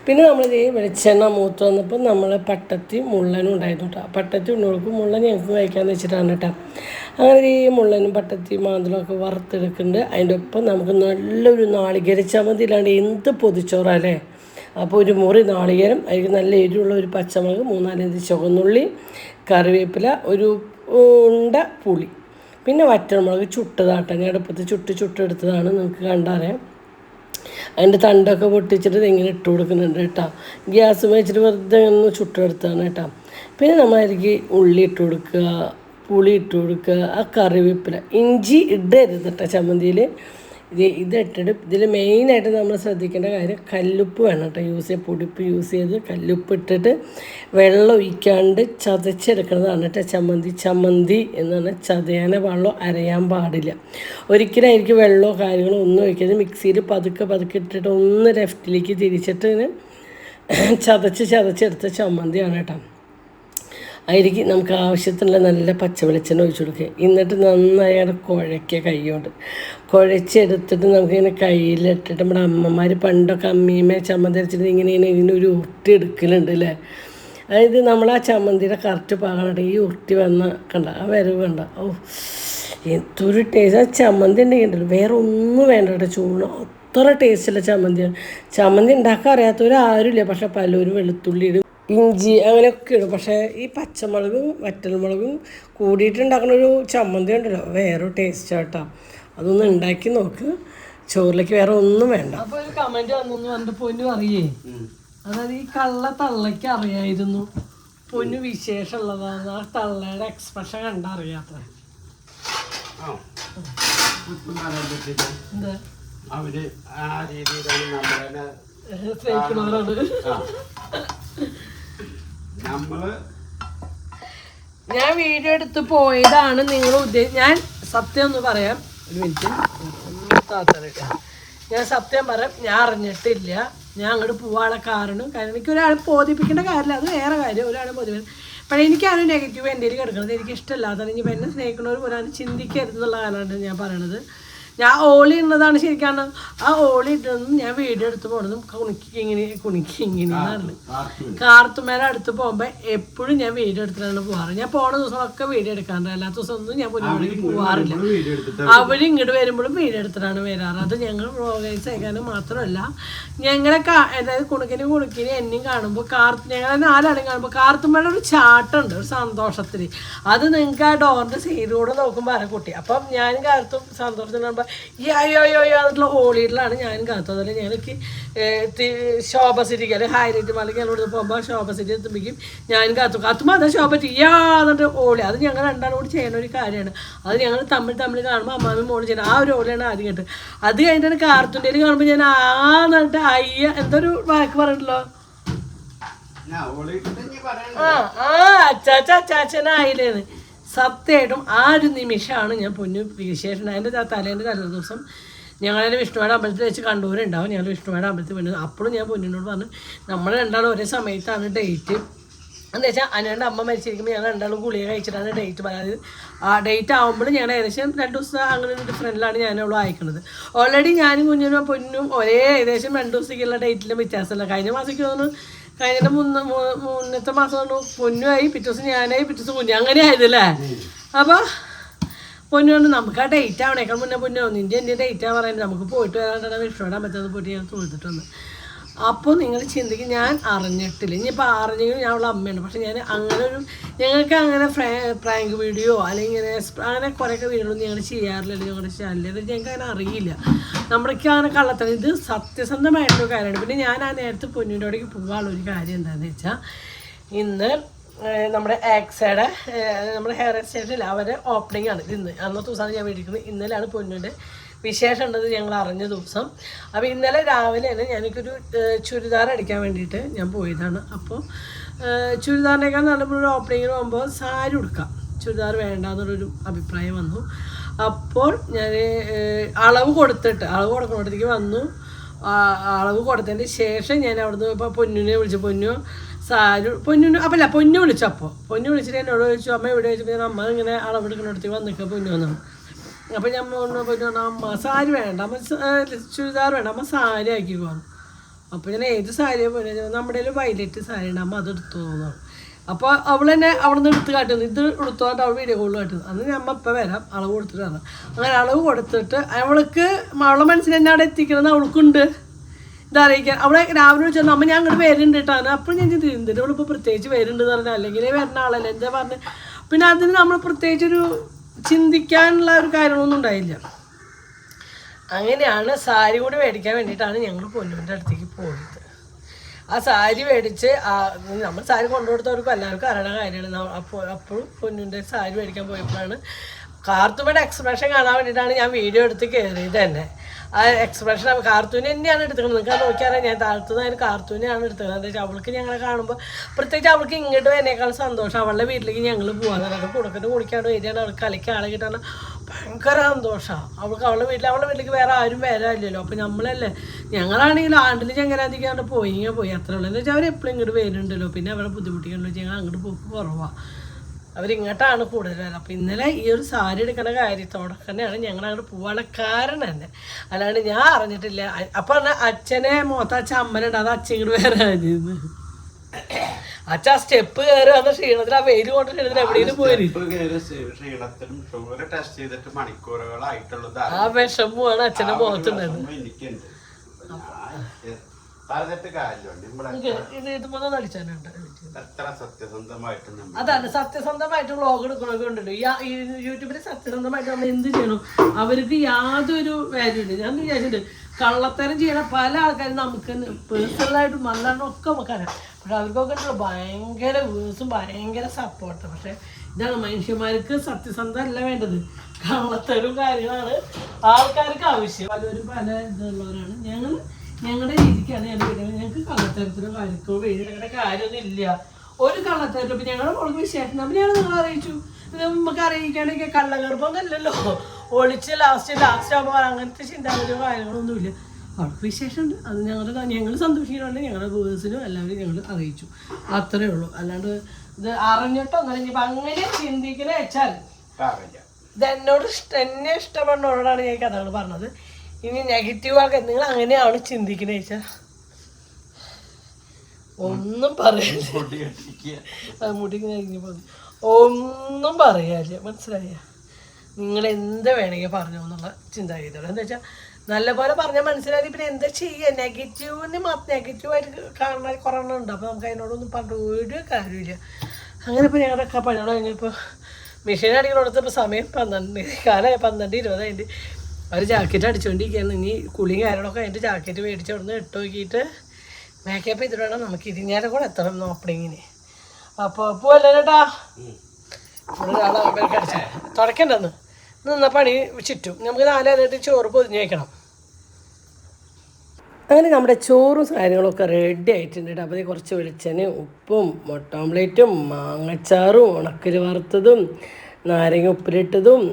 പിന്നെ നമ്മൾ ഈ വെളിച്ചെണ്ണ മൂത്ത് വന്നപ്പോൾ നമ്മൾ പട്ടത്തി മുള്ളനും ഉണ്ടായിരുന്നു കേട്ടോ. പട്ടത്തി ഉണ്ണുകൾക്കും മുള്ളൻ ഞങ്ങൾക്ക് കഴിക്കാമെന്ന് വെച്ചിട്ടാണ് കേട്ടോ. അങ്ങനെ ഈ മുള്ളനും പട്ടത്തി മാന്തളും ഒക്കെ വറുത്തെടുക്കുന്നുണ്ട്. അതിൻ്റെ ഒപ്പം നമുക്ക് നല്ലൊരു നാളികേര ചമ്മന്തി ഇല്ലാണ്ട് എന്ത് പൊതിച്ചോറല്ലേ. അപ്പോൾ ഒരു മുറി നാളികേരം, അതിൽ നല്ല എരിവുള്ള ഒരു പച്ചമുളക്, 3-4 ചുവന്നുള്ളി, കറിവേപ്പില, ഒരു ഉണ്ട പുളി, പിന്നെ വറ്റൽമുളക് ചുട്ടതാട്ടോ. ഞാൻ അടുപ്പത്ത് ചുട്ടെടുത്തതാണ്, നിങ്ങൾക്ക് കണ്ടറിയാം. അതിൻ്റെ തണ്ടൊക്കെ പൊട്ടിച്ചിട്ട് ഇങ്ങനെ ഇട്ട് കൊടുക്കുന്നുണ്ട് കേട്ടോ. ഗ്യാസ് വെച്ചിട്ട് വെറുതെ ഒന്ന് ചുട്ടെടുത്താണ് കേട്ടോ. പിന്നെ നമ്മൾ അതിലേക്ക് ഉള്ളി ഇട്ട് കൊടുക്കുക, പുളി ഇട്ട് കൊടുക്കുക, ആ കറിവേപ്പില, ഇഞ്ചി ഇടരുത് കേട്ടോ ചമ്മന്തിയിൽ. ഇതിട്ടിട്ട് ഇതിൽ മെയിനായിട്ട് നമ്മൾ ശ്രദ്ധിക്കേണ്ട കാര്യം കല്ലുപ്പ് വേണം കേട്ടോ യൂസ് ചെയ്യുക. പൊടിപ്പ് യൂസ് ചെയ്ത് കല്ലുപ്പ് ഇട്ടിട്ട് വെള്ളം ഒഴിക്കാണ്ട് ചതച്ചെടുക്കുന്നതാണ് കേട്ടോ ചമ്മന്തി എന്ന് പറഞ്ഞാൽ ചതയാന വെള്ളം അരയാൻ പാടില്ല. ഒരിക്കലും അതിലേക്ക് വെള്ളമോ കാര്യങ്ങളോ ഒന്നും ഒഴിക്കരുത്. മിക്സിയിൽ പതുക്കെ ഇട്ടിട്ട് ഒന്ന് ലെഫ്റ്റിലേക്ക് തിരിച്ചിട്ട് ഇങ്ങനെ ചതച്ചെടുത്ത ചമ്മന്തിയാണ് കേട്ടോ. അതിലേക്ക് നമുക്ക് ആവശ്യത്തിനുള്ള നല്ല പച്ച വെളിച്ചെണ്ണ ഒഴിച്ചു കൊടുക്കുക. എന്നിട്ട് നന്നായി കുഴയ്ക്കുക, കൈകൊണ്ട് കുഴച്ചെടുത്തിട്ട് നമുക്കിങ്ങനെ കയ്യിലിട്ടിട്ട് നമ്മുടെ അമ്മമാർ പണ്ടൊക്കെ അമ്മീമേ ചമ്മന്തി അരച്ചിട്ട് ഇങ്ങനെ ഒരു ഉരുട്ടി എടുക്കലുണ്ട് അല്ലേ. അതായത് നമ്മൾ ആ ചമ്മന്തിയുടെ കറക്റ്റ് പാകണം. ഈ ഉരുട്ടി വന്ന കണ്ട ആ വരവ് കണ്ട, ഓ എന്തൊരു ടേസ്റ്റ്. ആ ചമ്മന്തി ഉണ്ടെങ്കിൽ വേറെ ഒന്നും വേണ്ട കേട്ടോ. ചൂടണം അത്ര ടേസ്റ്റുള്ള ചമ്മന്തിയാണ്. ചമ്മന്തി ഉണ്ടാക്കാൻ അറിയാത്തവരാരുമില്ല. പക്ഷെ പലരും വെളുത്തുള്ളി ഇടും, ഇഞ്ചി അങ്ങനെയൊക്കെ ഇടും. പക്ഷേ ഈ പച്ചമുളകും വറ്റൽമുളകും കൂടിയിട്ടുണ്ടാക്കുന്ന ഒരു ചമ്മന്തി ഉണ്ടല്ലോ, വേറൊരു ടേസ്റ്റ് കേട്ടോ. അതൊന്ന് ഉണ്ടാക്കി നോക്ക്. ചോറിലേക്ക് വേറെ ഒന്നും വേണ്ട. അപ്പോൾ ഒരു കമൻറ്റ് വന്നു പറഞ്ഞിട്ട് പൊന്നു അറിയേ, അതായത് ഈ തള്ളയ്ക്ക് അറിയായിരുന്നു പൊന്നു വിശേഷമുള്ളതാണ്. ആ തള്ളയുടെ എക്സ്പ്രഷൻ കണ്ടറിയാത്ത എന്താ അവര് ആ രീതിയിലാണ് നമ്മളെ നമ്മള്. ഞാൻ വീഡിയോ എടുത്ത് പോയതാണ് നിങ്ങൾ ഞാൻ സത്യം ഒന്ന് പറയാം. ഒരു മിനിറ്റ് ഞാൻ സത്യം പറയാം, ഞാൻ അറിഞ്ഞിട്ടില്ല. ഞാൻ അങ്ങോട്ട് പോകാനുള്ള കാരണം എനിക്ക് ഒരാൾ ബോധിപ്പിക്കേണ്ട കാര്യമില്ല, അത് വേറെ കാര്യം. ഒരാളെ ബോധിപ്പിക്കണം. പക്ഷേ എനിക്കാണ് നെഗറ്റീവ് എൻ്റെ കിടക്കുന്നത്, എനിക്ക് ഇഷ്ടമല്ലാത്തതാണ്. ഇനി എന്നെ സ്നേഹിക്കുന്നവർ പോലും ചിന്തിക്കരുതെന്നുള്ള കാരണമാണ് ഞാൻ പറയണത്. ഞാൻ ഓളി ഇടുന്നതാണ് ശരിക്കാണ്. ആ ഓളി ഇട്ടതും ഞാൻ വീഡിയോ എടുത്ത് പോണതും കുണിക്ക് ഇങ്ങനെയാണ്. കാർത്തുമേലെ അടുത്ത് പോകുമ്പോൾ എപ്പോഴും ഞാൻ വീഡിയോ എടുത്തിട്ടാണ് പോകാറ്. ഞാൻ പോണ ദിവസങ്ങളൊക്കെ വീഡിയോ എടുക്കാറുണ്ട്, അല്ലാത്ത ദിവസം ഒന്നും ഞാൻ പൊന്നുമണിക്ക് പോകാറില്ല. അവർ ഇങ്ങോട്ട് വരുമ്പോഴും വീഡിയോ എടുത്തിട്ടാണ് വരാറ്. അത് ഞങ്ങൾ ഓർഗനൈസ് ചെയ്യാനും മാത്രമല്ല, ഞങ്ങളെ അതായത് കുണുക്കിനെ എന്നെയും കാണുമ്പോൾ ഞങ്ങളെ 4 ആളും കാണുമ്പോൾ കാർത്തുമേലെ ഒരു ചാട്ടുണ്ട്, ഒരു സന്തോഷത്തിൽ. അത് നിങ്ങൾക്ക് ആ ഡോറിൻ്റെ സൈഡിലൂടെ നോക്കുമ്പോൾ അരക്കുട്ടി. അപ്പം ഞാനും കാർത്തും സന്തോഷത്തിൽ കാണുമ്പോൾ യോ എന്നുള്ള ഓളിയിലാണ് ഞാനും കാത്തു. അതുപോലെ ഞങ്ങൾക്ക് ശോഭ സിറ്റിക്ക് അല്ലെങ്കിൽ ഹൈലൈറ്റ് മാളിക്ക് ഞങ്ങളോട് പോകുമ്പോൾ ശോഭ സിറ്റി എത്തുമ്പോഴേക്കും ഞാനും കാത്തുമ്പോൾ അതാ ശോഭ എന്നിട്ട് ഓളി. അത് ഞങ്ങൾ രണ്ടാളും കൂടി ചെയ്യുന്ന ഒരു കാര്യമാണ്. അത് ഞങ്ങൾ തമ്മിൽ കാണുമ്പോൾ അമ്മാവും മോള് ചെയ്യുന്നത് ആ ഒരു ഓളിയാണ് ആദ്യം കേട്ടത്. അത് കഴിഞ്ഞിട്ടാണ് കാർത്തുൻ്റെ കാണുമ്പോൾ ഞാൻ എന്നിട്ട് അയ്യ എന്തൊരു വാക്ക് പറഞ്ഞല്ലോ, അച്ചാച്ചനായില്ലേന്ന്. സത്യമായിട്ടും ആ ഒരു നിമിഷമാണ് ഞാൻ പൊന്നു വിശേഷം. അതിൻ്റെ തലേൻ്റെ തലേ ദിവസം ഞങ്ങളതിൻ്റെ വിഷ്ണുവാട് അമ്പലത്തിൽ വെച്ച് കണ്ടൂരുണ്ടാവും. ഞങ്ങൾ വിഷ്ണുവാട് അമ്പലത്തിൽ പോയി. അപ്പോഴും ഞാൻ പൊന്നിനോട് പറഞ്ഞു, നമ്മൾ രണ്ടാളും ഒരേ സമയത്താണ് ഡേറ്റ്. എന്താ വെച്ചാൽ അനുവിൻ്റെ അമ്മ മരിച്ചിരിക്കുമ്പോൾ ഞങ്ങൾ രണ്ടാളും ഗുളിക കഴിച്ചിട്ടാണ് ഡേറ്റ് പറയാത്. ആ ഡേറ്റ് ആകുമ്പോൾ ഞങ്ങൾ ഏകദേശം 2 ദിവസം അങ്ങനെ ഒരു ഡിഫറൻറ്റിലാണ് ഞാനവളും അയക്കുന്നത്. ഓൾറെഡി ഞാനും കുഞ്ഞിനും പൊന്നും ഒരേ ഏകദേശം 2 ദിവസത്തേക്കുള്ള ഡേറ്റിലും വ്യത്യാസമില്ല. കഴിഞ്ഞ മാസത്തേക്ക് തോന്നുന്നു, കഴിഞ്ഞ മുന്നത്തെ മാസം കൊണ്ട് പൊന്നുമായി, പിറ്റേ ദിവസം ഞാനായി, പിറ്റേ ദിവസം കുഞ്ഞു, അങ്ങനെ ആയതല്ലേ. അപ്പോൾ പൊന്നു കൊണ്ട് നമുക്ക് ആ ഡേറ്റ് ആവണേക്കാൾ മുന്നേ പൊന്നു എൻ്റെ ഡേറ്റാണ് പറയുന്നത്. നമുക്ക് പോയിട്ട് വരാണ്ടാണ് വിഷ്ണുവിടാൻ പറ്റാതെ പോയിട്ട് ഞാൻ തോന്നിട്ടുണ്ട്. അപ്പോൾ നിങ്ങൾ ചിന്തിക്കും ഞാൻ അറിഞ്ഞിട്ടില്ല. ഇനിയിപ്പോൾ അറിഞ്ഞെങ്കിലും ഞാൻ ഉള്ള അമ്മയാണ്. പക്ഷെ ഞാൻ അങ്ങനെ ഞങ്ങൾക്ക് അങ്ങനെ പ്രാങ്ക് വീഡിയോ അല്ലെങ്കിൽ അങ്ങനെ കുറേയൊക്കെ വീഡിയോ ഞങ്ങൾ ചെയ്യാറില്ല ഞങ്ങളുടെ ചാനലിൽ. ഞങ്ങൾക്ക് അങ്ങനെ അറിയില്ല. നമ്മൾക്ക് അങ്ങനെ കള്ളത്തരം, ഇത് സത്യസന്ധമായിട്ടൊരു കാര്യമാണ്. പിന്നെ ഞാൻ ആ നേരത്തെ പൊന്നിൻ്റെ അവിടേക്ക് പോകാനുള്ള ഒരു കാര്യം എന്താണെന്ന് വെച്ചാൽ, ഇന്ന് നമ്മുടെ ആക്സയുടെ നമ്മുടെ ഹെയർ സ്റ്റൈലിൽ അവരെ ഓപ്പണിംഗ് ആണ് ഇന്ന്. അന്നത്തെ ദിവസമാണ് ഞാൻ മേടിക്കുന്നത്. ഇന്നലെയാണ് പൊന്നിൻ്റെ വിശേഷം ഉള്ളത് ഞങ്ങൾ അറിഞ്ഞ ദിവസം. അപ്പോൾ ഇന്നലെ രാവിലെ തന്നെ എനിക്കൊരു ചുരിദാർ അടിക്കാൻ വേണ്ടിയിട്ട് ഞാൻ പോയതാണ്. അപ്പോൾ ചുരിദാറിനേക്കാൾ നല്ലൊരു ഓപ്പണിങ്ങിന് പോകുമ്പോൾ സാരി ഉടുക്കാം, ചുരിദാർ വേണ്ടാന്നുള്ളൊരു അഭിപ്രായം വന്നു. അപ്പോൾ ഞാൻ അളവ് കൊടുക്കുന്നിടത്തേക്ക് വന്നു. അളവ് കൊടുത്തതിന് ശേഷം ഞാൻ അവിടുന്ന് ഇപ്പോൾ പൊന്നിനെ വിളിച്ചു. പൊന്നു വിളിച്ചപ്പോൾ പൊന്നു വിളിച്ചിട്ട് എന്നോട് ചോദിച്ചു, അമ്മ എവിടെ ചോദിച്ചപ്പോൾ അമ്മ ഇങ്ങനെ അളവെടുക്കുന്നിടത്തേക്ക് വന്നിക്കുക പൊന്നു വന്നു. അപ്പോൾ ഞാൻ പൊന്നു അമ്മ സാരി വേണ്ട, അമ്മ ചുരിദാർ വേണ്ട, അമ്മ സാരി ആക്കി പോകുന്നു. അപ്പോൾ ഞാൻ ഏത് സാരിയാണ് പൊന്നു, നമ്മുടെ കയ്യിൽ വയലറ്റ് സാരി ഉണ്ട്, അമ്മ അത് എടുത്തു തോന്നുന്നു. അപ്പോൾ അവൾ തന്നെ അവിടെ നിന്ന് എടുത്ത് കാട്ടുന്നു, ഇത് എടുത്തോണ്ട് അവൾ വീഡിയോ കോളിൽ കാട്ടുന്നു. അന്ന് അമ്മ ഇപ്പം വരാം, അളവ് കൊടുത്തിട്ട് വരാം. അങ്ങനെ അളവ് കൊടുത്തിട്ട് അവളുടെ മനസ്സിൽ എന്നെ അവിടെ എത്തിക്കണമെന്ന് അവൾക്കുണ്ട്. ഇതറിയിക്കാൻ അവളെ രാവിലെ വിളിച്ചു, അമ്മ ഞാൻ അങ്ങോട്ട് വരുന്നുണ്ട് കേട്ടാണ്. അപ്പോൾ ഞാൻ ചിന്തിച്ചിട്ട് അവളിപ്പോൾ പ്രത്യേകിച്ച് വരുന്നുണ്ടെന്ന് പറഞ്ഞാൽ അല്ലെങ്കിൽ വരുന്ന ആളല്ലേ എന്താ പറഞ്ഞത്. പിന്നെ അതിന് നമ്മൾ പ്രത്യേകിച്ചൊരു ചിന്തിക്കാനുള്ള ഒരു കാര്യങ്ങളൊന്നും ഉണ്ടായില്ല. അങ്ങനെയാണ് സാരി കൂടി മേടിക്കാൻ വേണ്ടിയിട്ടാണ് ഞങ്ങൾ പൊന്നുവിൻ്റെ അടുത്തേക്ക് പോയത്. ആ സാരി മേടിച്ച് നമ്മൾ സാരി കൊണ്ടുകൊടുത്തവർക്കും എല്ലാവർക്കും അറിയണ കാര്യമാണ്. അപ്പോഴും പൊന്നുവിൻ്റെ സാരി മേടിക്കാൻ പോയപ്പോഴാണ് കാർത്തുമ്മയുടെ എക്സ്പ്രഷൻ കാണാൻ വേണ്ടിയിട്ടാണ് ഞാൻ വീഡിയോ എടുത്ത് കയറിയത് തന്നെ. ആ എക്സ്പ്രഷൻ കാർത്തൂന് തന്നെയാണ് എടുത്തുന്നത്. നിങ്ങൾക്ക് അത് നോക്കിയാൽ ഞാൻ താഴ്ത്തുന്നതിന് കാർത്തൂനെയാണ് എടുത്തത്. എന്താ വെച്ചാൽ അവൾക്ക് ഞങ്ങളെ കാണുമ്പോൾ പ്രത്യേകിച്ച് അവൾക്ക് ഇങ്ങോട്ട് വരുന്നേക്കാൾ സന്തോഷം അവളുടെ വീട്ടിലേക്ക് ഞങ്ങൾ പോകാൻ. അത് കൊടുക്കട്ട് കുടിക്കാണ്ട് വരികയാണ്, അവൾക്ക് കളിക്കാൻ ആളെ കിട്ടാണ് ഭയങ്കര സന്തോഷമാണ് അവൾക്ക്. അവളുടെ വീട്ടിലേക്ക് വേറെ ആരും വരാനില്ലല്ലോ. അപ്പോൾ നമ്മളല്ലേ, ഞങ്ങളാണെങ്കിലും ആണ്ടിൽ ചങ്ങനാതിക്കാണ്ട് പോയി അത്ര ഉള്ളൂ. എന്താ വെച്ചാൽ അവർ എപ്പോഴും ഇങ്ങോട്ട് വരുന്നുണ്ടല്ലോ. പിന്നെ അവരെ ബുദ്ധിമുട്ടിക്കണ്ടല്ലോ, ഞങ്ങൾ അങ്ങോട്ട് പോക്ക് കുറവാണ്, അവരിങ്ങോട്ടാണ് കൂടുതൽ വരാം. അപ്പോൾ ഇന്നലെ ഈ ഒരു സാരി എടുക്കുന്ന കാര്യത്തോടെ തന്നെയാണ് ഞങ്ങൾ അങ്ങോട്ട് പോകാനുള്ള കാരണം തന്നെ, അല്ലാണ്ട് ഞാൻ അറിഞ്ഞിട്ടില്ല. അപ്പോൾ അച്ഛനെ മോത്തച്ഛ അമ്മനുണ്ട്, അത് അച്ഛൻ ഇങ്ങോട്ട് വരാനിരുന്നു. അച്ഛൻ ആ സ്റ്റെപ്പ് കയറി വന്ന ക്ഷീണത്തിൽ ആ വെയിൽ കൊണ്ട് ക്ഷീണത്തിൽ എവിടെയും പോയിരുന്നു. ആ വിഷമമാണ് അച്ഛൻ്റെ മുഖത്തുണ്ടായിരുന്നു. അതാണ് സത്യസന്ധമായിട്ട് വ്ളോഗ് എടുക്കണമൊക്കെ ഉണ്ടല്ലോ ഈ യൂട്യൂബിൽ. സത്യസന്ധമായിട്ട് നമ്മൾ എന്ത് ചെയ്യണം, അവർക്ക് യാതൊരു വാല്യൂ ഇല്ല. ഞാൻ വിചാരിച്ചിട്ടുണ്ട് കള്ളത്തരം ചെയ്യണ പല ആൾക്കാരും നമുക്ക് പേഴ്സണലായിട്ടും നല്ലതൊക്കെ നമുക്കറിയാം. പക്ഷെ അവർക്കൊക്കെ ഉണ്ടല്ലോ ഭയങ്കര വ്യൂസും ഭയങ്കര സപ്പോർട്ട്. പക്ഷെ ഇതാണ് മനുഷ്യന്മാർക്ക് സത്യസന്ധത അല്ല വേണ്ടത്, കള്ളത്തരും കാര്യങ്ങളാണ് ആൾക്കാർക്ക് ആവശ്യം പലരും പല ഇതുള്ളവരാണ്. ഞങ്ങളുടെ രീതിക്കാണ് ഞാൻ വീടുന്നത്. ഞങ്ങൾക്ക് കള്ളത്തരത്തിനോ കാര്യക്കോ വീടുകളുടെ കാര്യമൊന്നും ഇല്ല. ഒരു കള്ളത്തരം ഇപ്പം ഞങ്ങളുടെ മോൾക്ക് വിശേഷം നമ്മൾ ഞങ്ങൾ നിങ്ങളെ അറിയിച്ചു. നമുക്ക് അറിയിക്കുകയാണെങ്കിൽ കള്ളഗർഭമൊന്നുമല്ലല്ലോ. ഒളിച്ച് ലാസ്റ്റ് ആകുമ്പോൾ അങ്ങനത്തെ ചിന്താഗതിയോ കാര്യങ്ങളൊന്നുമില്ല. അവർക്ക് വിശേഷമുണ്ട്, അത് ഞങ്ങൾ സന്തോഷിക്കുന്നുണ്ട്. ഞങ്ങളുടെ വ്യൂവേഴ്സിനും എല്ലാവരും ഞങ്ങൾ അറിയിച്ചു, അത്രയേ ഉള്ളൂ. അല്ലാണ്ട് ഇത് അറിഞ്ഞിട്ടോ ഇനിയിപ്പോൾ അങ്ങനെ ചിന്തിക്കണ വെച്ചാൽ ഇത് എന്നെ ഇഷ്ടപ്പെടുന്നവരോടാണ് ഞാൻ കഥകൾ പറഞ്ഞത്. ഇനി നെഗറ്റീവ് ആൾക്കാർ നിങ്ങൾ അങ്ങനെയാണ് ചിന്തിക്കണ വെച്ചാൽ ഒന്നും പറയാനില്ല. ഒന്നും പറയാനില്ല, മനസ്സിലായ? നിങ്ങൾ എന്ത് വേണമെങ്കിൽ പറഞ്ഞു എന്നുള്ള ചിന്താഗതിയോടെ. എന്താ വെച്ചാൽ നല്ലപോലെ പറഞ്ഞാൽ മനസ്സിലായി. പിന്നെ എന്താ ചെയ്യുക, നെഗറ്റീവായിട്ട് കാണാൻ കുറേ ഉണ്ട്. അപ്പോൾ നമുക്ക് അതിനോടൊന്നും പറഞ്ഞ ഒരു കാര്യമില്ല. അങ്ങനെ ഇപ്പോൾ ഞങ്ങളുടെയൊക്കെ പണിയോട് കഴിഞ്ഞപ്പോൾ മെഷീൻ അടിക്കണോടത്തപ്പോൾ സമയം 12:20 ഒരു ജാക്കറ്റ് അടിച്ചുകൊണ്ടിരിക്കുകയാണ്. ഇനി കുളിയും കാര്യങ്ങളൊക്കെ അതിൻ്റെ ജാക്കറ്റ് മേടിച്ച് അവിടെ നിന്ന് ഇട്ട് നോക്കിയിട്ട് മേക്കപ്പ് ചെയ്തിട്ട് വേണം നമുക്ക് ഇരിഞ്ഞാലും കൂടെ എത്തണം ഓപ്പണിങ്ങിന്. അപ്പോൾ പോവല്ലേ ചേട്ടാ, ഇവിടെ ഒരാളെ അടിച്ച തുടക്കണ്ടെന്ന് നിന്ന പണി ചുറ്റും നമുക്ക് 4 നേരമായിട്ട് ചോറ് പൊതിഞ്ഞ് വയ്ക്കണം. അങ്ങനെ നമ്മുടെ ചോറും കാര്യങ്ങളൊക്കെ റെഡി ആയിട്ടുണ്ട്. അപ്പോൾ കുറച്ച് വെളിച്ചെണ്ണയും ഉപ്പും മുട്ട ഓംലേറ്റും മാങ്ങച്ചാറും ഉണക്കൽ വറുത്തതും നാരങ്ങ ഉപ്പിലിട്ടതും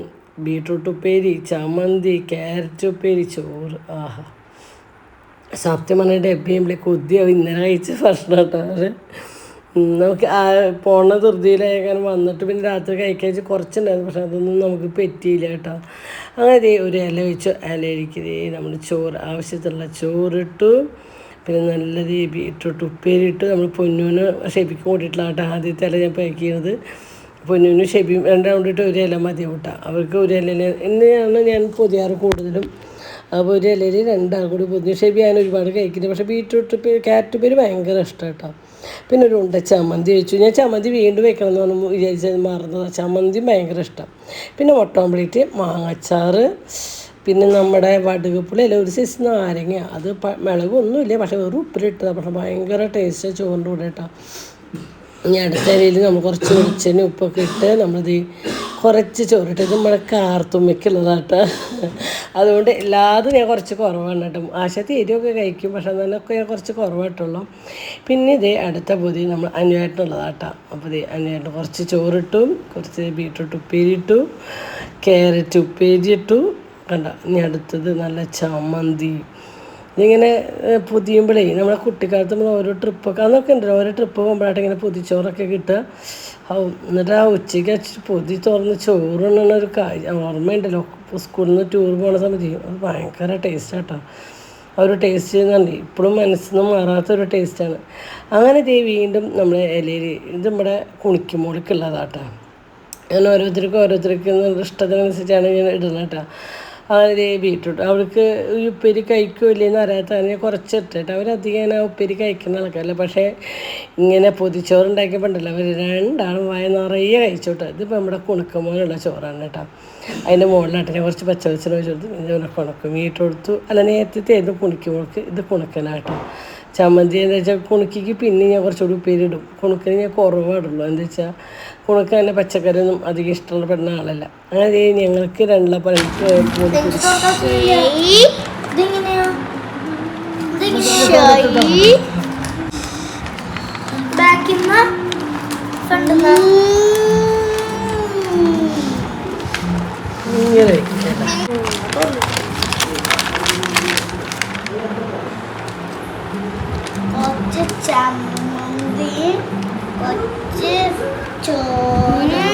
ബീട്രൂട്ട് ഉപ്പേരി ചമ്മന്തി ക്യാരറ്റ് ഉപ്പേരി ചോറ്. ആഹാ, സത്യം പറഞ്ഞ ഡബ്ബിയുമ്പോൾ കൊതിയാവും. ഇന്നലെ കഴിച്ച ഭക്ഷണം കേട്ടോ. നമുക്ക് പോണ ധൃതിയിലായാലും വന്നിട്ട് പിന്നെ രാത്രി കഴിക്കാൻ കുറച്ചുണ്ടായിരുന്നു. പക്ഷെ അതൊന്നും നമുക്ക് പറ്റിയില്ല കേട്ടോ. അങ്ങനെ ഒരു ഇല വെച്ചു. ഇലയിലേക്ക് നമ്മൾ ചോറ് ആവശ്യത്തിലുള്ള ചോറിട്ടു. പിന്നെ നല്ലത് ബീട്രൂട്ട് ഉപ്പേരിയിട്ട് നമ്മൾ പൊന്നൂന് ഷെബിക്ക് കൂട്ടിയിട്ടുള്ള കേട്ടോ ആദ്യത്തെ ഇല ഞാൻ പാക്ക് ചെയ്യുന്നത്. പൊന്നൂന് ഷെബിയും രണ്ടാണ്ടിട്ട് ഒരു ഇല മതി കൂട്ടാ. അവർക്ക് ഒരു ഇലയിൽ എന്നെയാണ് ഞാൻ പൊതിയാറ് കൂടുതലും. അപ്പോൾ ഒരു ഇലയിൽ 2 ആൾ കൂടി പൊതിഞ്ഞു. ഷെബി ഞാൻ ഒരുപാട് കഴിക്കുന്നത്. പക്ഷേ ബീട്രൂട്ട് ക്യാരറ്റ് ഉപ്പേരി ഭയങ്കര ഇഷ്ടം കേട്ടോ. പിന്നെ ഒരു ഉണ്ട ചമ്മന്തി വെച്ചു. ഞാൻ ചമ്മന്തി വീണ്ടും വെക്കണം എന്ന് പറഞ്ഞു വിചാരിച്ചത് മറന്നതാണ്. ചമ്മന്തി ഭയങ്കര ഇഷ്ടം. പിന്നെ മുട്ട ഓംലേറ്റ് മാങ്ങച്ചാറ് പിന്നെ നമ്മുടെ വടുകപ്പുളി അല്ല ഒരു സൈസ് നാരങ്ങ. അത് മിളകൊന്നുമില്ല, പക്ഷേ ഒരു ഉപ്പിലിട്ടതാണ്. പക്ഷേ ഭയങ്കര ടേസ്റ്റ് ചോറിൻ്റെ കൂടെ കേട്ടോ. ഇനി അടുത്ത ഇലയിൽ നമ്മൾ കുറച്ച് വെളിച്ചെണ്ണ ഉപ്പൊക്കെ ഇട്ട് നമ്മളിത് കുറച്ച് ചോറിട്ട്. ഇത് നമ്മുടെ കാർത്തുമ്മയ്ക്കുള്ളതാട്ടോ. അതുകൊണ്ട് എല്ലാതും ഞാൻ കുറച്ച് കുറവാണ് കേട്ടോ. ആശയത്ത് എരിവൊക്കെ കഴിക്കും, പക്ഷെ അതിനൊക്കെ ഞാൻ കുറച്ച് കുറവായിട്ടുള്ളൂ. പിന്നെ ഇതേ അടുത്ത പൊതി നമ്മൾ അനുവായിട്ടുള്ളതാട്ടോ. അപ്പോൾ ഇത് അനുവായിട്ട് കുറച്ച് ചോറിട്ടു, കുറച്ച് ബീട്രൂട്ട് ഉപ്പേരി ഇട്ടു, ക്യാരറ്റ് ഉപ്പേരി ഇട്ടു. കണ്ട, ഇനി അടുത്തത് നല്ല ചമ്മന്തി. ഇതിങ്ങനെ പൊതിയുമ്പോഴേ നമ്മളെ കുട്ടിക്കാലത്ത് നമ്മൾ ഓരോ ട്രിപ്പൊക്കെ അന്നൊക്കെ ഉണ്ടല്ലോ, ഓരോ ട്രിപ്പ് പോകുമ്പോഴായിട്ട് ഇങ്ങനെ പൊതിച്ചോറൊക്കെ കിട്ടുക. എന്നിട്ട് ആ ഉച്ചയ്ക്ക് വെച്ചിട്ട് പൊതി തുറന്ന് ചോറുണ്ണ ഒരു കാര്യം ഓർമ്മയുണ്ടല്ലോ. സ്കൂളിൽ നിന്ന് ടൂർ പോകുന്ന സമയത്ത് അത് ഭയങ്കര ടേസ്റ്റാട്ടോ. ആ ഒരു ടേസ്റ്റ് എന്നുണ്ട് ഇപ്പോഴും മനസ്സിൽ നിന്ന് മാറാത്തൊരു ടേസ്റ്റാണ്. അങ്ങനെ വീണ്ടും നമ്മുടെ ഇലയിൽ ഇത് നമ്മുടെ കുണിക്കുമ്പോഴേക്കുള്ളതാട്ടോ. ഞാൻ ഓരോരുത്തർക്കും ഇഷ്ടത്തിനനുസരിച്ചാണ് ഞാൻ ഇടുന്നത് കേട്ടോ. അങ്ങനെ ബീട്രൂട്ട് അവർക്ക് ഈ ഉപ്പേരി കഴിക്കില്ലെന്ന് അറിയാത്ത തന്നെ കുറച്ചിട്ടിട്ട് അവരധികം ആ ഉപ്പേരി കഴിക്കുന്ന ആൾക്കാരല്ല. പക്ഷേ ഇങ്ങനെ പൊതിച്ചോറുണ്ടാക്കിയപ്പോൾ ഉണ്ടല്ലോ അവർ 2 ആളും വായ നിറയെ കഴിച്ചോട്ടെ. ഇതിപ്പോൾ നമ്മുടെ കുണുക്കമ്പോലുള്ള ചോറാണ് കേട്ടോ. അതിൻ്റെ മുകളിലായിട്ട് ഞാൻ കുറച്ച് പച്ചവെളിച്ചെണ്ണ ഒഴിച്ച് കൊടുത്തു. പിന്നെ കുണക്കും മീറ്റ് കൊടുത്തു. അല്ല നേരത്തെ ഇത് കുണിക്കുമ്പോൾക്ക് ഇത് കുണക്കനാട്ടോ. ചമ്മന്തി എന്താ വെച്ചാൽ കുണുക്കിക്ക് പിന്നെ ഞാൻ കുറച്ചുകൂടി ഉപ്പേരി ഇടും. കുണുക്കിന് ഞാൻ കുറവാടുള്ളൂ. എന്താ വെച്ചാൽ കുണുക്ക് തന്നെ പച്ചക്കറിയൊന്നും അധികം ഇഷ്ടപ്പെടുന്ന ആളല്ല. അങ്ങനെ ഞങ്ങൾക്ക് 2 പണിക്ക് ഇങ്ങനെ ചമ്മന്തി കുറച്ച് ചോറ്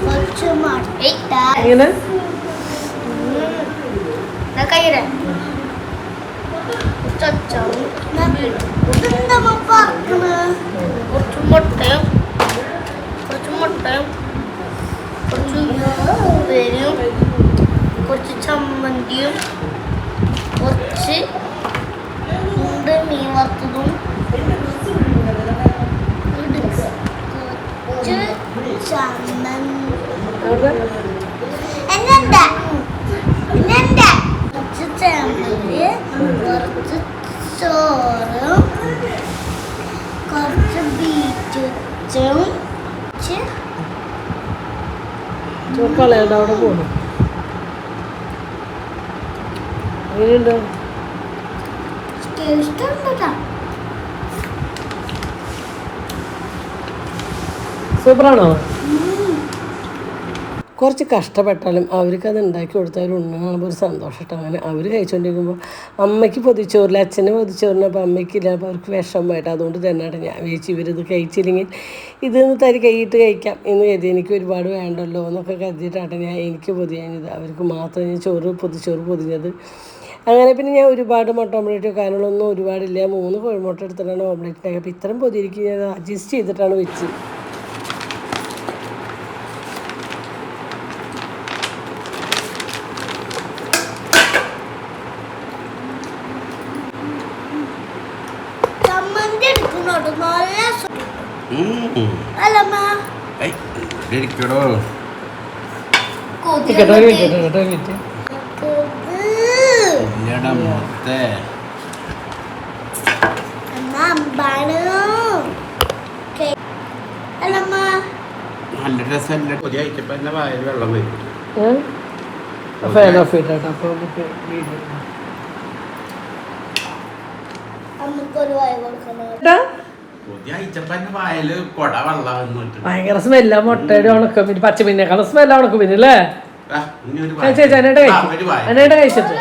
കുറച്ച് മുട്ട ഇങ്ങനെ കയ്യിലെ കുറച്ച് മുട്ടയും കുറച്ച് ഉപ്പേരിയും കുറച്ച് ചമ്മന്തിയും കുറച്ച് മീൻ വറുത്തതും കുറച്ച് ചോറും കുറച്ച് ബീറ്റും ചോക്കളയുടെ അവിടെ പോകണം. എങ്ങനെയുണ്ട്? സൂപ്പറാണോ? കുറച്ച് കഷ്ടപ്പെട്ടാലും അവർക്കത് ഉണ്ടാക്കി കൊടുത്താൽ ഉണ്ണാകുമ്പോൾ ഒരു സന്തോഷം കേട്ടോ. അങ്ങനെ അവർ കഴിച്ചുകൊണ്ടിരിക്കുമ്പോൾ അമ്മയ്ക്ക് പൊതിച്ചോറില്ല, അച്ഛനെ പൊതിച്ചോറിനപ്പോൾ അമ്മയ്ക്കില്ല, അപ്പോൾ അവർക്ക് വിഷമമായിട്ട്. അതുകൊണ്ട് തന്നെയാണ് ഞാൻ വിചാരിച്ചു ഇവരിത് കഴിച്ചില്ലെങ്കിൽ ഇതൊന്ന് തരി കൈയിട്ട് കഴിക്കാം എന്ന് കരുതി. എനിക്ക് ഒരുപാട് വേണ്ടല്ലോ എന്നൊക്കെ കരുതിയിട്ടാണ് എനിക്ക് പൊതിയാഞ്ഞത്. അവർക്ക് മാത്രം ഞാൻ പൊതിച്ചോറ് പൊതിഞ്ഞത്. അങ്ങനെ പിന്നെ ഞാൻ ഒരുപാട് മുട്ട ഓംലേറ്റ് വെക്കാനുള്ളൊന്നും ഒരുപാടില്ല. 3 കോഴിമുട്ട എടുത്തിട്ടാണ് ഓംലേറ്റ് ഉണ്ടാക്കുക. അപ്പോൾ ഇത്രയും പൊതിയിരിക്കും ഞാൻ അഡ്ജസ്റ്റ് ചെയ്തിട്ടാണ് വെച്ച്. നല്ല രസമല്ല പൊതി കഴിച്ചപ്പോ എന്നെ വായിൽ വെള്ളം വരും. പൊതി കഴിച്ചപ്പോ എന്നെ വായില് കൊട വെള്ളം വന്നിട്ട് ഭയങ്കര സ്മെല്ല. മുട്ടയുടെ ഉണക്കമീൻ, പച്ചമീനേക്കാളും സ്മെല്ല ഉണക്കമീൻ അല്ലേ? ചേച്ചി അതിനായിട്ട് കഴിച്ചിട്ട്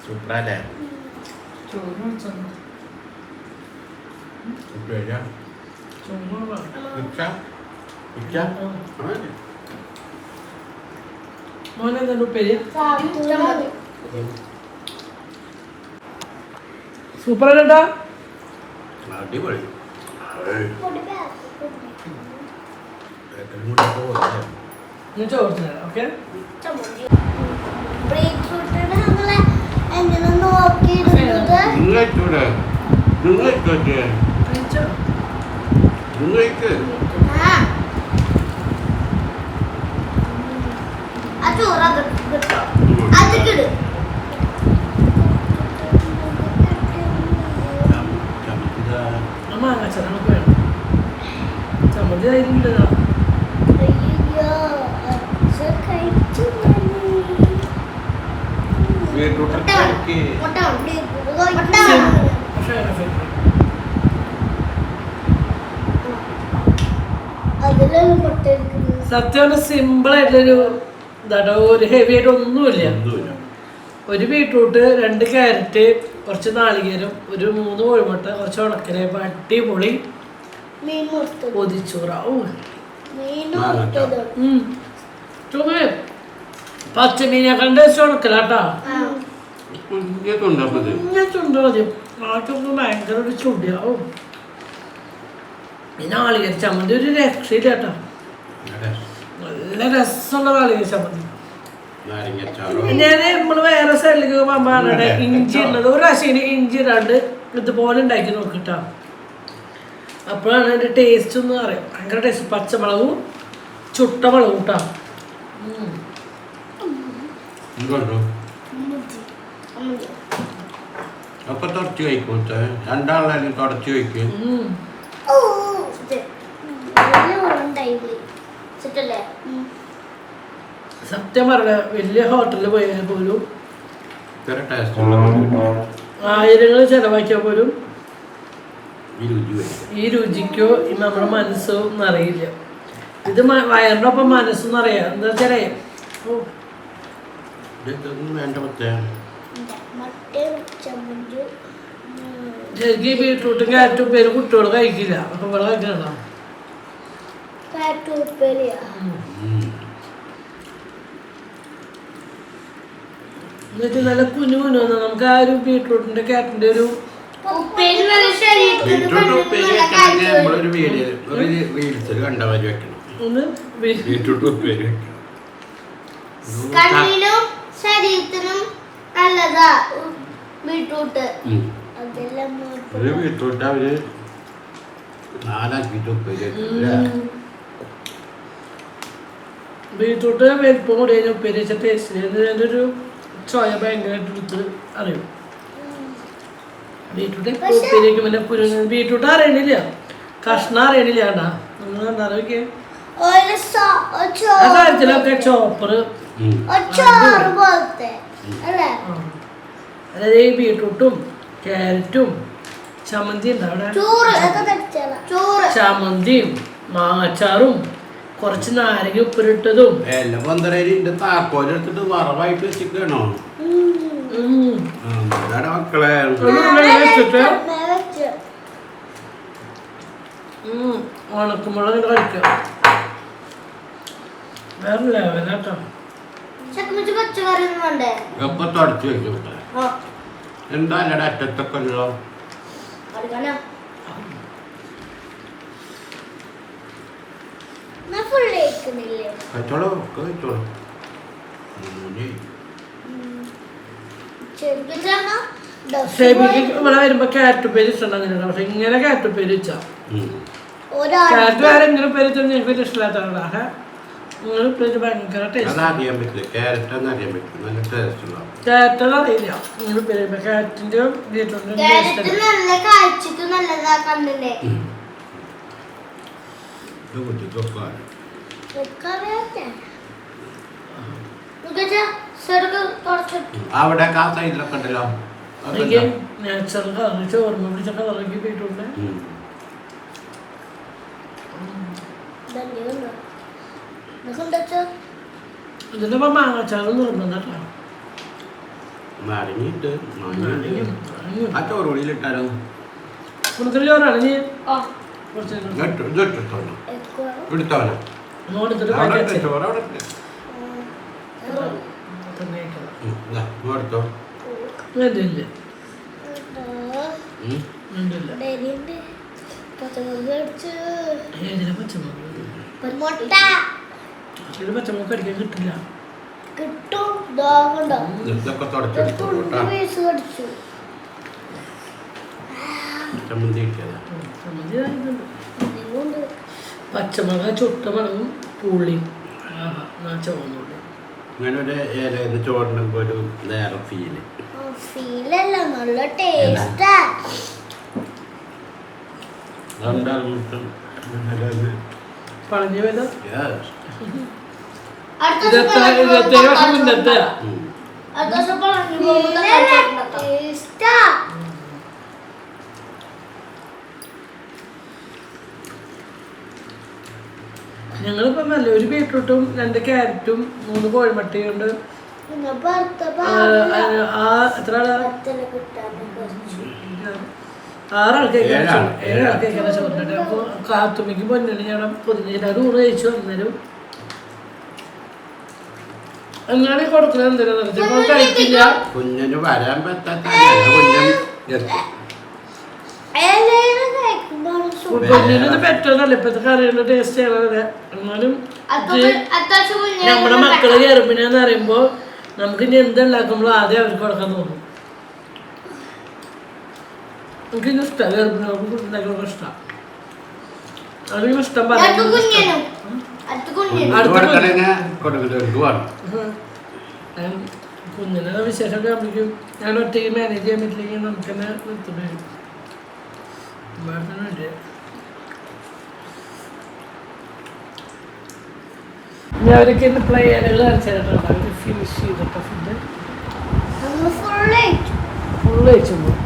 സൂപ്പറല്ലേ? മോനെന്താണ് ഉപ്പേരി? സൂപ്പറല്ലേട്ടാ? അടിപൊളി. ചോദിച്ചു ഓക്കെ. ചമ്മന്തി അതിലുണ്ട്. സത്യം സിമ്പിൾ ആയിട്ടൊരു ഇതാട്ടോ. ഒരു ഹെവി ആയിട്ട് ഒന്നുമില്ല. ഒരു ബീട്രൂട്ട്, 2 ക്യാരറ്റ്, കുറച്ച് നാളികേരം, ഒരു 3 കോഴിമുട്ട, കുറച്ച് ഉണക്കലയപ്പ, അടിപൊളി പൊതിച്ചോറാവും. പച്ചമീനേക്കാളും ടേസ്റ്റ് ഉണക്കലാട്ടാ. ചുണ്ട് മതി. ആർക്കൊന്നും ഭയങ്കര ഒരു ചുണ്ടിയാവും. ഈ നാളികേര ചമ്മന്തി ഒരു രക്ഷയില്ല കേട്ടോ. നല്ല രസമുള്ള നാളികേര ചമ്മന്തി. ഞാൻ നമ്മള് വേറെ സൈഡിലേക്ക് പോകുമ്പോൾ ഇഞ്ചി ഉള്ളത് ഒരു പ്രാവശ്യം ഇഞ്ചി ഇടാണ്ട് ഇതുപോലെ ഉണ്ടാക്കി നോക്കിട്ടാ. അപ്പോഴാണ് അതിന്റെ ടേസ്റ്റ് ഒന്ന് അറിയാം. ഭയങ്കര ടേസ്റ്റ്. പച്ചമുളകും ചുട്ട മുളകും കേട്ടോ. അപ്പൊ തുടച്ചു കഴിക്കോട്ടെ. രണ്ടാളായാലും തുടച്ചു കഴിക്കും. സത്യം പറഞ്ഞ വലിയ ഹോട്ടലിൽ പോയാൽ പോലും ആയിരങ്ങൾ ചെലവാക്കിയാൽ പോലും ഈ രുചിക്കോ നമ്മുടെ മനസ്സോ ഒന്നും അറിയില്ല. ഇത് വയറിന്റെ ഒപ്പം മനസ്സൊന്നും അറിയാം. എന്താ വെച്ചാലേ ശരിക്കും ബീട്രൂട്ടും ക്യാരറ്റും പേര് കുട്ടികൾ കഴിക്കില്ല. അപ്പൊ ഇവിടെ കഴിക്കണോ? എന്നിട്ട് നല്ല കുഞ്ഞു കുഞ്ഞു വന്നു. നമുക്ക് ആ ഒരു ബീട്രൂട്ടിന്റെ ക്യാരറ്റിന്റെ ഒരു ശരീരത്തിനും നല്ലതാ ബീട്രൂട്ട്. ബീട്രൂട്ട് അവര് 4 ബീട്രൂട്ട് വലിപ്പം കൂടി ഉപ്പേരി വെച്ച ടേസ്റ്റ് അതിൻ്റെ ഒരു ചോയ ഭയങ്കരമായിട്ട് എടുത്ത് അറിയും. ബീട്രൂട്ട് ഉപ്പേരിക്ക് പിന്നെ ബീട്രൂട്ട് അറിയണില്ല, കഷ്ണം അറിയണില്ല. കണ്ടാ നമ്മൾ കണ്ടാലോക്കെ ആ കാര്യത്തിലൊക്കെ ചോപ്പർ ചോറ് പോലത്തെ അല്ലേ? അതായത് ഈ ബീട്രൂട്ടും ക്യാരറ്റും ചമ്മന്തി ഉണ്ട് അവിടെ, ചമ്മന്തിയും മാങ്ങാച്ചാറും കുറച്ച് നാരങ്ങ ഉപ്പിലിട്ടതും എല്ലാം പന്തരയില് താക്കോലെടുത്തിട്ട് വറവായിട്ട് വെച്ചിട്ടാണോ മക്കളെ? വെച്ചിട്ട് ഉണക്കുമുളക് കഴിക്കാം. വേറെ ലെവലാട്ടോ. എപ്പൊ തുടച്ചു വെച്ചു എന്താ അല്ലട അറ്റത്തൊക്കെ ഉള്ളോ? കഴിച്ചോളൂ കഴിച്ചോളൂ. ഷെബിക്ക് ഇവിടെ വരുമ്പോ ക്യാരറ്റ് പേര് ഇഷ്ടമുണ്ടാകുന്നില്ല. പക്ഷെ ഇങ്ങനെ ക്യാരറ്റ് പേര് വെച്ചാ ക്യാരറ്റ് വേറെ ഇങ്ങനെ പേര് വെച്ചാൽ ഞങ്ങൾക്ക് വലിയ ഇഷ്ടമില്ലാത്തതാണ്. പക്ഷെ നിങ്ങൾ പേര് ഭയങ്കര ടേസ്റ്റ്. ക്യാരറ്റ് അറിയില്ല നിങ്ങൾ പേര് ക്യാരറ്റിന്റെ ബീറ്റ്റൂട്ടിന്റെ അവിടെ ആ സൈഡിലൊക്കെ ഉണ്ടല്ലോ. എനിക്ക് നാച്ചുറൽ കളർ ചോർമ്മ പിടിച്ച കളറൊക്കെ പോയിട്ടുണ്ട്. ഇതിന്റെ മാങ്ങാച്ചാറ് നിർബന്ധം. നാരങ്ങിട്ട് ആ ചോറുള്ളിലിട്ടാലോ? കൂടുതൽ ചോറാണ് നീ എടുത്തോളാം. ചോറെടുത്തോ. വേണ്ടില്ല പച്ചമുളക് അടിക്കാൻ കിട്ടില്ല. പച്ചമുളക് ചുട്ട മുളകും പുളിയും ചുവന്നുള്ളി അങ്ങനെ ഒരു ഇല ചോറിനൊക്കെ ഒരു വേറെ ഫീല്. നല്ല ടേസ്റ്റാ. പറഞ്ഞു വല്ല ഞങ്ങളിപ്പോ നല്ലൊരു ബീട്രൂട്ടും 2 ക്യാരറ്റും 3 കോഴിമുട്ടയും കൊണ്ട് എത്ര ഏഴാൾക്കേക്കാണ് ചോറിൻ്റെ. അപ്പോൾ കാത്തുമ്മയ്ക്ക് പൊന്നിന് ഞാൻ പൊതിഞ്ഞ ഊറ് കഴിച്ചു. അന്നേരം അങ്ങനെ കൊടുക്കുന്നത് എന്തിനാ കഴിക്കില്ല. കുഞ്ഞിന് വരാൻ പറ്റാത്ത പൊന്നിനത് പറ്റുന്നല്ല ഇപ്പത്തെ കറികളുടെ ടേസ്റ്റ് ചെയ്യണത്. എന്നാലും നമ്മുടെ മക്കള് ഗർഭിണിയാന്ന് പറയുമ്പോ നമുക്ക് ഇനി എന്തുണ്ടാക്കുമ്പോഴും ആദ്യം അവർക്ക് കൊടുക്കാൻ തോന്നും. എനിക്ക് ഇഷ്ടമാണ് ഗർഭിണികൾക്ക് ഉണ്ടാക്കുന്ന ഇഷ്ടം. അതിന് ഇഷ്ടം പറയാൻ കുഞ്ഞിനെ വിശേഷമൊക്കെ ആകുമ്പോഴേക്കും ഞാൻ ഒറ്റയ്ക്ക് മാനേജ് ചെയ്യാൻ പറ്റില്ലെങ്കിൽ നമുക്ക് തന്നെ നിർത്തേണ്ടി വരും. ഞാൻ അവരൊക്കെ പ്ലെയറുകൾ കാണിച്ചിട്ടുണ്ട്. അവർ ഫിനിഷ് ചെയ്തിട്ട് ഫുഡ് ഫുള്ള് കഴിച്ചുമ്പോൾ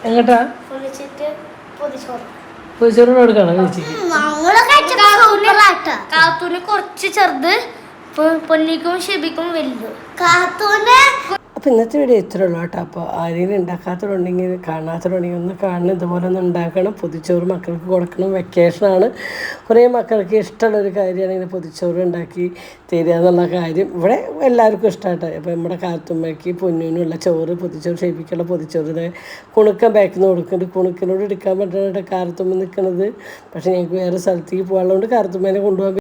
എങ്ങട്ടാ പൊതിച്ചോറ് കൊടുക്കണം ചേച്ചിക്ക്. കാത്തൂന് കുറച്ച് ചെറുത്, പൊന്നിക്കും ഷെബിക്കും വലുത്. അപ്പോൾ ഇന്നത്തെ വീഡിയോ ഇത്രേ ഉള്ളൂ കേട്ടോ. അപ്പോൾ ആരെങ്കിലും ഉണ്ടാക്കാത്തതുണ്ടെങ്കിൽ കാണാത്തതുണ്ടെങ്കിൽ ഒന്ന് കാണണം, ഇതുപോലെ ഒന്ന് ഉണ്ടാക്കണം. പൊതിച്ചോറ് മക്കൾക്ക് കൊടുക്കണം. വെക്കേഷനാണ്, കുറേ മക്കൾക്ക് ഇഷ്ടമുള്ളൊരു കാര്യമാണ് ഇങ്ങനെ പൊതിച്ചോറ് ഉണ്ടാക്കി തരിക എന്നുള്ള കാര്യം. ഇവിടെ എല്ലാവർക്കും ഇഷ്ടമായിട്ടോ. അപ്പോൾ നമ്മുടെ കാത്തുമ്മയ്ക്ക് പൊന്നിനുള്ള ചോറ് പൊതിച്ചോറ് ഷേപ്പിക്കുള്ള പൊതിച്ചോറിന് കുണുക്കം ബാക്കിൽ നിന്ന് കൊടുക്കുന്നുണ്ട്. കുണുക്കിനോട് എടുക്കാൻ പറ്റാനായിട്ട് കാർത്തുമ്മ നിൽക്കുന്നത്. പക്ഷേ ഞങ്ങൾക്ക് വേറെ സ്ഥലത്തേക്ക് പോകാനുള്ളതുകൊണ്ട് കാർത്തുമ്മേനെ കൊണ്ടുപോകാൻ